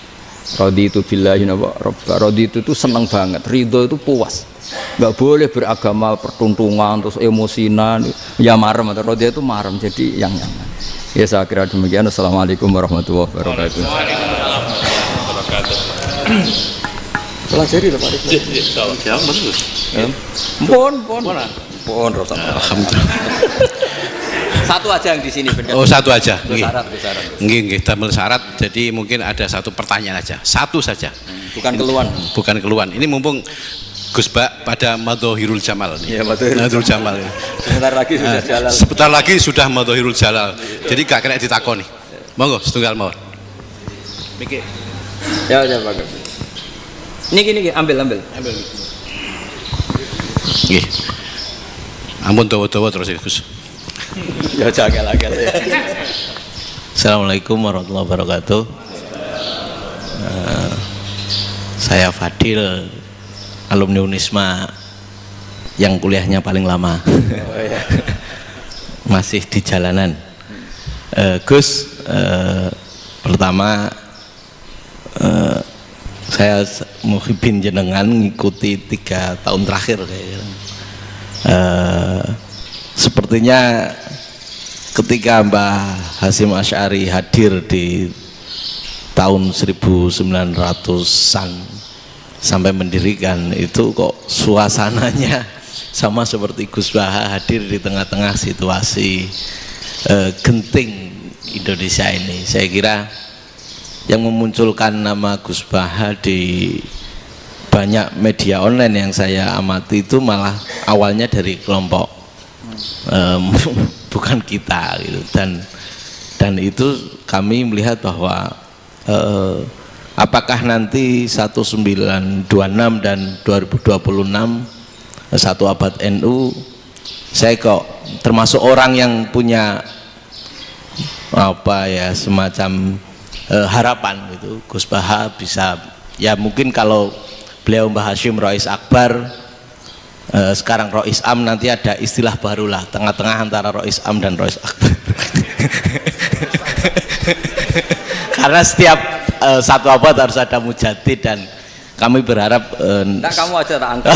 Raditu billahi robba. Raditu itu seneng banget, ridho itu puas. Nggak boleh beragama pertuntungan terus emosinan, ya marem atau raditu itu marem jadi yang nyaman. Ya saya kira demikian. Assalamualaikum warahmatullahi wabarakatuh. Waalaikumsalam warahmatullahi wabarakatuh. Pelajari lah Pak. Ya, bagus. Pon Alhamdulillah. Satu aja yang di sini benar. Oh, satu aja. Syarat. Nggih, tambah syarat. Jadi mungkin ada satu pertanyaan aja. Satu saja. Bukan keluhan. Bukan keluhan. Ini mumpung Gus Bak pada Madhohirul Jamal nih. Iya, Madhohirul Jamal. Sebentar lagi sudah jalan. Sebentar lagi sudah Madhohirul Jalal. Jadi gak kena ditakoni. Monggo setunggal mawon. Mikir. Ya bagus. Ini gini, ambil. Nggih. Ampun dawa-dawa terus ya Gus. Ya jaga lagi. Assalamualaikum warahmatullahi wabarakatuh. Saya Fadil, alumni Unisma yang kuliahnya paling lama. Masih di jalanan. Gus, pertama saya muhibin jenengan ngikuti 3 tahun terakhir kayaknya. Sepertinya ketika Mbah Hasyim Asy'ari hadir di tahun 1900-an sampai mendirikan itu kok suasananya sama seperti Gus Baha hadir di tengah-tengah situasi genting Indonesia ini. Saya kira yang memunculkan nama Gus Baha di banyak media online yang saya amati itu malah awalnya dari kelompok bukan kita gitu. Dan itu kami melihat bahwa apakah nanti 1926 dan 2026 satu abad NU, saya kok termasuk orang yang punya apa ya semacam harapan gitu Gus Baha bisa ya mungkin kalau beliau Mbah Hasyim Rois Akbar, sekarang Rois Am, nanti ada istilah barulah tengah-tengah antara Rois Am dan Rois Akbar. Karena setiap satu abad harus ada mujadid dan kami berharap kamu aja tak angkat.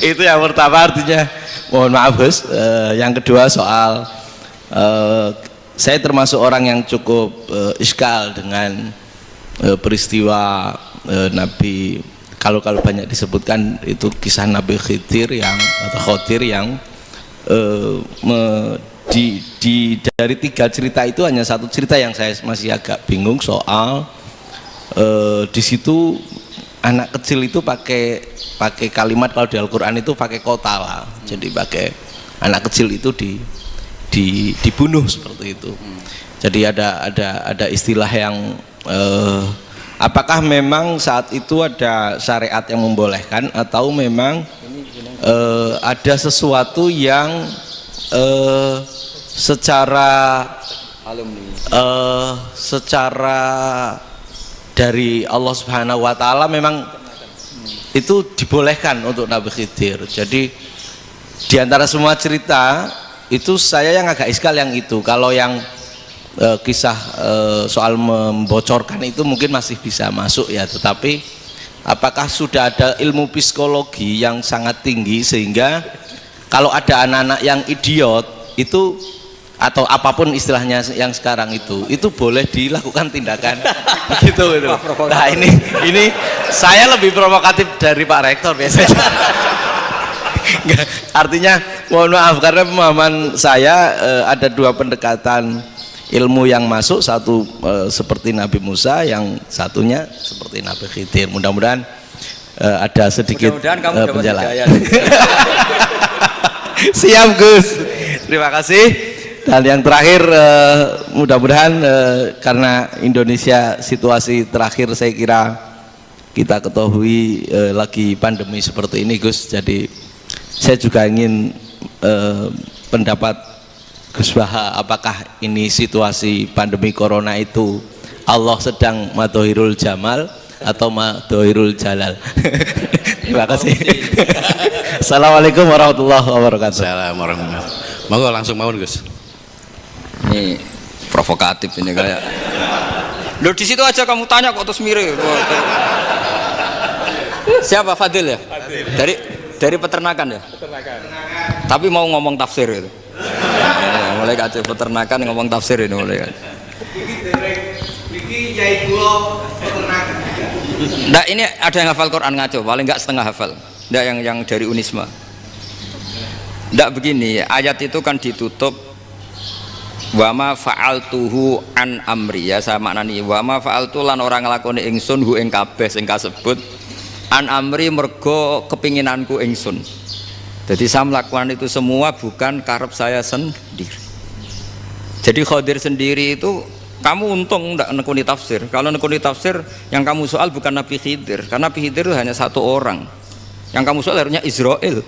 Itu yang pertama, artinya mohon maaf Gus. Yang kedua soal saya termasuk orang yang cukup iskal dengan peristiwa Nabi, kalau banyak disebutkan itu kisah Nabi Khidir yang dari 3 cerita itu hanya satu cerita yang saya masih agak bingung soal di situ anak kecil itu pakai kalimat, kalau di Al-Quran itu pakai kota lah, jadi pakai anak kecil itu dibunuh seperti itu. Jadi ada istilah yang apakah memang saat itu ada syariat yang membolehkan atau memang ada sesuatu yang secara alumni. secara dari Allah Subhanahu wa taala memang itu dibolehkan untuk Nabi Khidir. Jadi di antara semua cerita itu saya yang agak iskal yang itu. Kalau yang kisah soal membocorkan itu mungkin masih bisa masuk ya, tetapi apakah sudah ada ilmu psikologi yang sangat tinggi sehingga kalau ada anak-anak yang idiot itu atau apapun istilahnya yang sekarang itu boleh dilakukan tindakan begitu gitu. Nah ini saya lebih provokatif dari Pak Rektor biasanya. Artinya mohon maaf karena pemahaman saya ada dua pendekatan ilmu yang masuk, satu seperti Nabi Musa, yang satunya seperti Nabi Khidir. Mudah-mudahan ada sedikit penjelasan. Siap Gus, terima kasih. Dan yang terakhir mudah-mudahan karena Indonesia situasi terakhir saya kira kita ketahui lagi pandemi seperti ini Gus, jadi saya juga ingin pendapat Gus Baha, apakah ini situasi pandemi corona itu Allah sedang madhohirul jamal atau madhohirul jalal? Terima kasih. Assalamualaikum warahmatullahi wabarakatuh. Assalamualaikum warahmatullahi wabarakatuh. Monggo langsung mawon Gus. Ini provokatif ini kayak. Loh di situ aja kamu tanya kok terus mirip. Siapa Fadil ya? Fadil. Dari peternakan ya? Peternakan. Tapi mau ngomong tafsir itu. Mulai kacau peternakan ngomong tafsir ini mulai kan. Nah ini ada yang hafal Quran ngaco, paling enggak setengah hafal. Enggak yang dari Unisma. Enggak begini, ayat itu kan ditutup wama fa'altuhu an amri, ya saya maknani wama fa'altu lan orang nglakoni ingsun hu ing kabeh sing kasebut an amri mergo kepinginanku ingsun. Jadi saya melakukan itu semua bukan karep saya sendiri. Jadi Khadir sendiri itu kamu untung enggak nekuni tafsir. Kalau nekuni tafsir yang kamu soal bukan Nabi Khidir, karena Nabi Khidir itu hanya satu orang. Yang kamu soal harusnya Israel.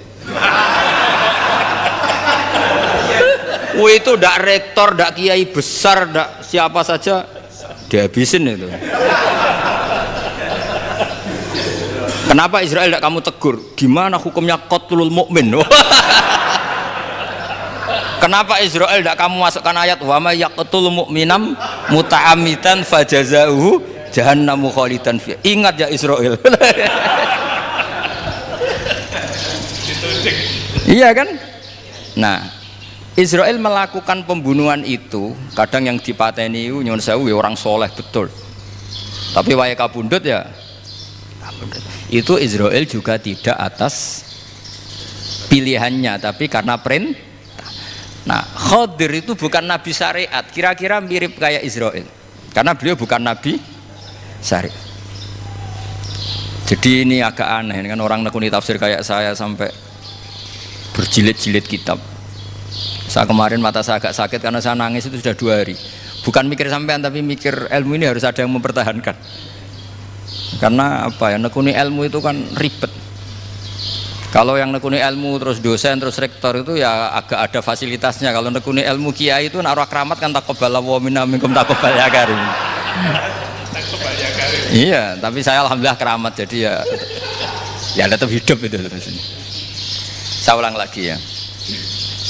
Itu ndak rektor, ndak kiai besar, ndak siapa saja dihabisin itu. Kenapa Israel ndak kamu tegur? Gimana hukumnya qatlul mukmin? Kenapa Israel ndak kamu masukkan ayat wa may yaqtul mu'minam muta'ammidan fajazauhu jahannamu khalidan fi. Ingat ya Israel. Iya kan? Nah, Israel melakukan pembunuhan itu, kadang yang dipateni nyuwun sewu orang soleh betul. Tapi wae kabundut ya. Itu Israel juga tidak atas pilihannya, tapi karena perintah. Nah, Khadir itu bukan nabi syariat, kira-kira mirip kayak Israel. Karena beliau bukan nabi syariat. Jadi ini agak aneh kan orang nekuni tafsir kayak saya sampai berjilid-jilid kitab. Saya kemarin mata saya agak sakit karena saya nangis itu sudah 2 hari. Bukan mikir sampean tapi mikir ilmu ini harus ada yang mempertahankan. Karena apa ya, nekuni ilmu itu kan ribet. Kalau yang nekuni ilmu terus dosen terus rektor itu ya agak ada fasilitasnya. Kalau nekuni ilmu kiai itu naruh keramat kan taqabbala wa minna minkum taqabbal ya karim. Iya, tapi saya alhamdulillah keramat jadi ya tetap hidup itu terus. Saya ulang lagi ya.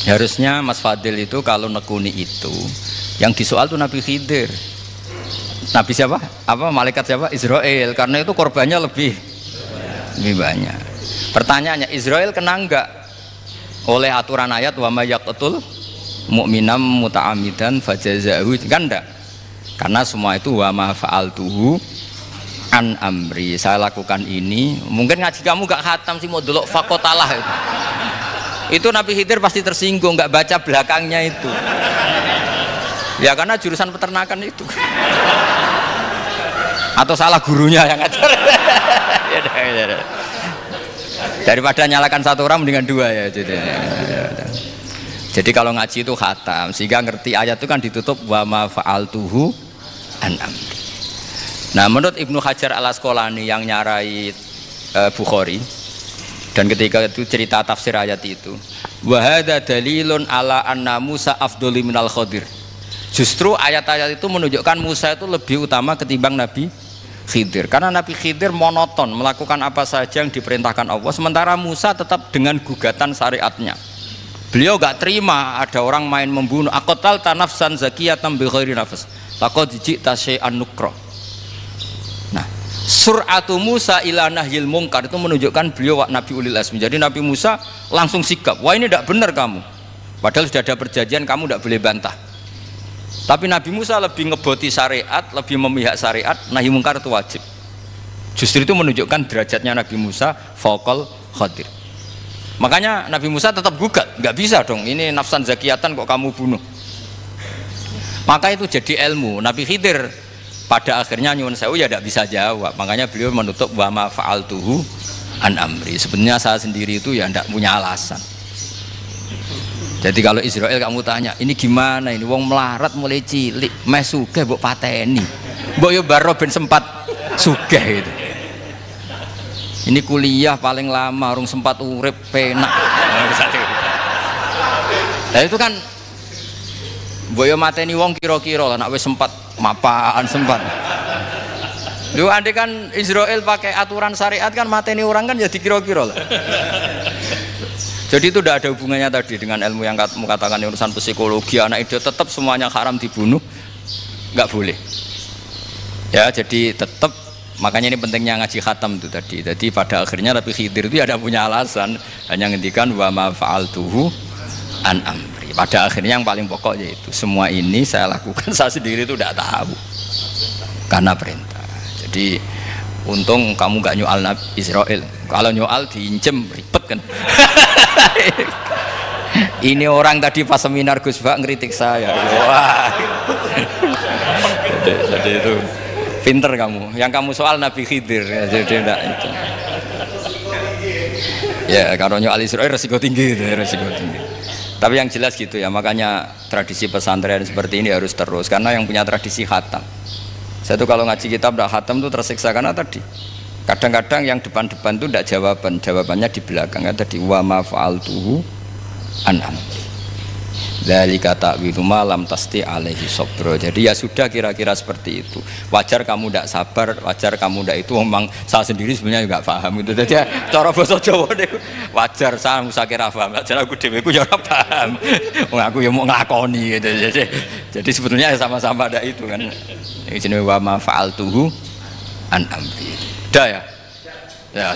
Harusnya Mas Fadil itu kalau nekuni itu yang disoal tuh Nabi Khidir. Nabi siapa? Apa malaikat siapa? Israel. Karena itu korbannya lebih banyak. Pertanyaannya, Israel kena enggak oleh aturan ayat wa may yaqtul mu'minam muta'ammidan fajazaahu? Kan enggak. Karena semua itu wa ma fa'altuhu an amri. Saya lakukan ini. Mungkin ngaji kamu enggak khatam sih mau delok fakotalah itu. Itu Nabi Khidir pasti tersinggung, nggak baca belakangnya itu. Ya karena jurusan peternakan itu. Atau salah gurunya yang ngajar. Daripada nyalakan satu orang mendingan 2 ya. Jadi kalau ngaji itu khatam, sehingga ngerti ayat itu kan ditutup wa ma fa'altuhu an amri. Nah menurut Ibnu Hajar al-Asqalani yang nyarai Bukhari, dan ketika itu cerita tafsir ayat itu, Wa hadza dalilun ala anna Musa afdhalu minal Khadir. Justru ayat-ayat itu menunjukkan Musa itu lebih utama ketimbang Nabi Khidir, karena Nabi Khidir monoton melakukan apa saja yang diperintahkan Allah, sementara Musa tetap dengan gugatan syariatnya. Beliau gak terima ada orang main membunuh. Aqtal tanafsan zakiyatan bi ghairi nafs laqad ji'ta syai'an nukra. Nah, sur'atu Musa ila nahyil munkar itu menunjukkan beliau Nabi ulil azmi. Jadi Nabi Musa langsung sikap, wah ini tidak benar kamu, padahal sudah ada perjanjian, kamu tidak boleh bantah. Tapi Nabi Musa lebih ngeboti syariat, lebih memihak syariat, nahi mungkar itu wajib. Justru itu menunjukkan derajatnya Nabi Musa fauqal Khadir. Makanya Nabi Musa tetap gugat, nggak bisa dong, ini nafsan zakiyatan kok kamu bunuh. Maka itu jadi ilmu. Nabi Khidir pada akhirnya nyuwun sewu ya tidak bisa jawab. Makanya beliau menutup wa ma fa'altuhu an amri. Sebenarnya saya sendiri itu ya tidak punya alasan. Jadi kalau Israel kamu tanya, ini gimana ini wong melarat mulai cilik, meh sugih mbok pateni. Mbok yo baro ben sempat sugih itu. Ini kuliah paling lama urung sempat urip penak. Nah itu kan mbok yo mateni wong kira-kira nek wis sempat mapan sempat. Lho andai kan Israel pakai aturan syariat kan mateni orang kan jadi kira-kira lah. Jadi itu tidak ada hubungannya tadi dengan ilmu yang kamu katakan urusan psikologi, anak itu tetap semuanya haram dibunuh, nggak boleh. Ya jadi tetap, makanya ini pentingnya ngaji khatam itu tadi. Jadi pada akhirnya Nabi Khidir itu ada punya alasan, hanya ngendikan wa ma fa'altuhu an amri. Pada akhirnya yang paling pokok yaitu semua ini saya lakukan, saya sendiri itu tidak tahu karena perintah. Jadi untung kamu nggak nyual Nabi Israel. Kalau nyual diincem ribet kan. Ini orang tadi pas seminar Gus Bak ngeritik saya. Wah. Jadi itu pinter kamu. Yang kamu soal Nabi Khidir. Jadi enggak itu. Ya kalau nyual Israel resiko tinggi itu, resiko tinggi. Tapi yang jelas gitu ya. Makanya tradisi pesantren seperti ini harus terus. Karena yang punya tradisi khatam. Saya tuh kalau ngaji kitab tidak khatam tuh tersiksa karena tadi kadang-kadang yang depan-depan tuh tidak jawaban, jawabannya di belakang. Tadi wa ma fa'altuhu an amri dzalika ta'wilu ma lam tasti alaihi sabra. Jadi ya sudah kira-kira seperti itu. Wajar kamu tidak sabar, wajar kamu tidak itu, memang saya sendiri sebenarnya juga paham itu. Jadi cara bahasa Jawa deh wajar, saya kira paham, jadi aku dhewe ku ya ora paham. Wong aku ya mau nglakoni gitu. Jadi sebetulnya sama-sama ada itu kan. Ini jenenge wa ma fa'altuhu an amri. Dah ya. Ya.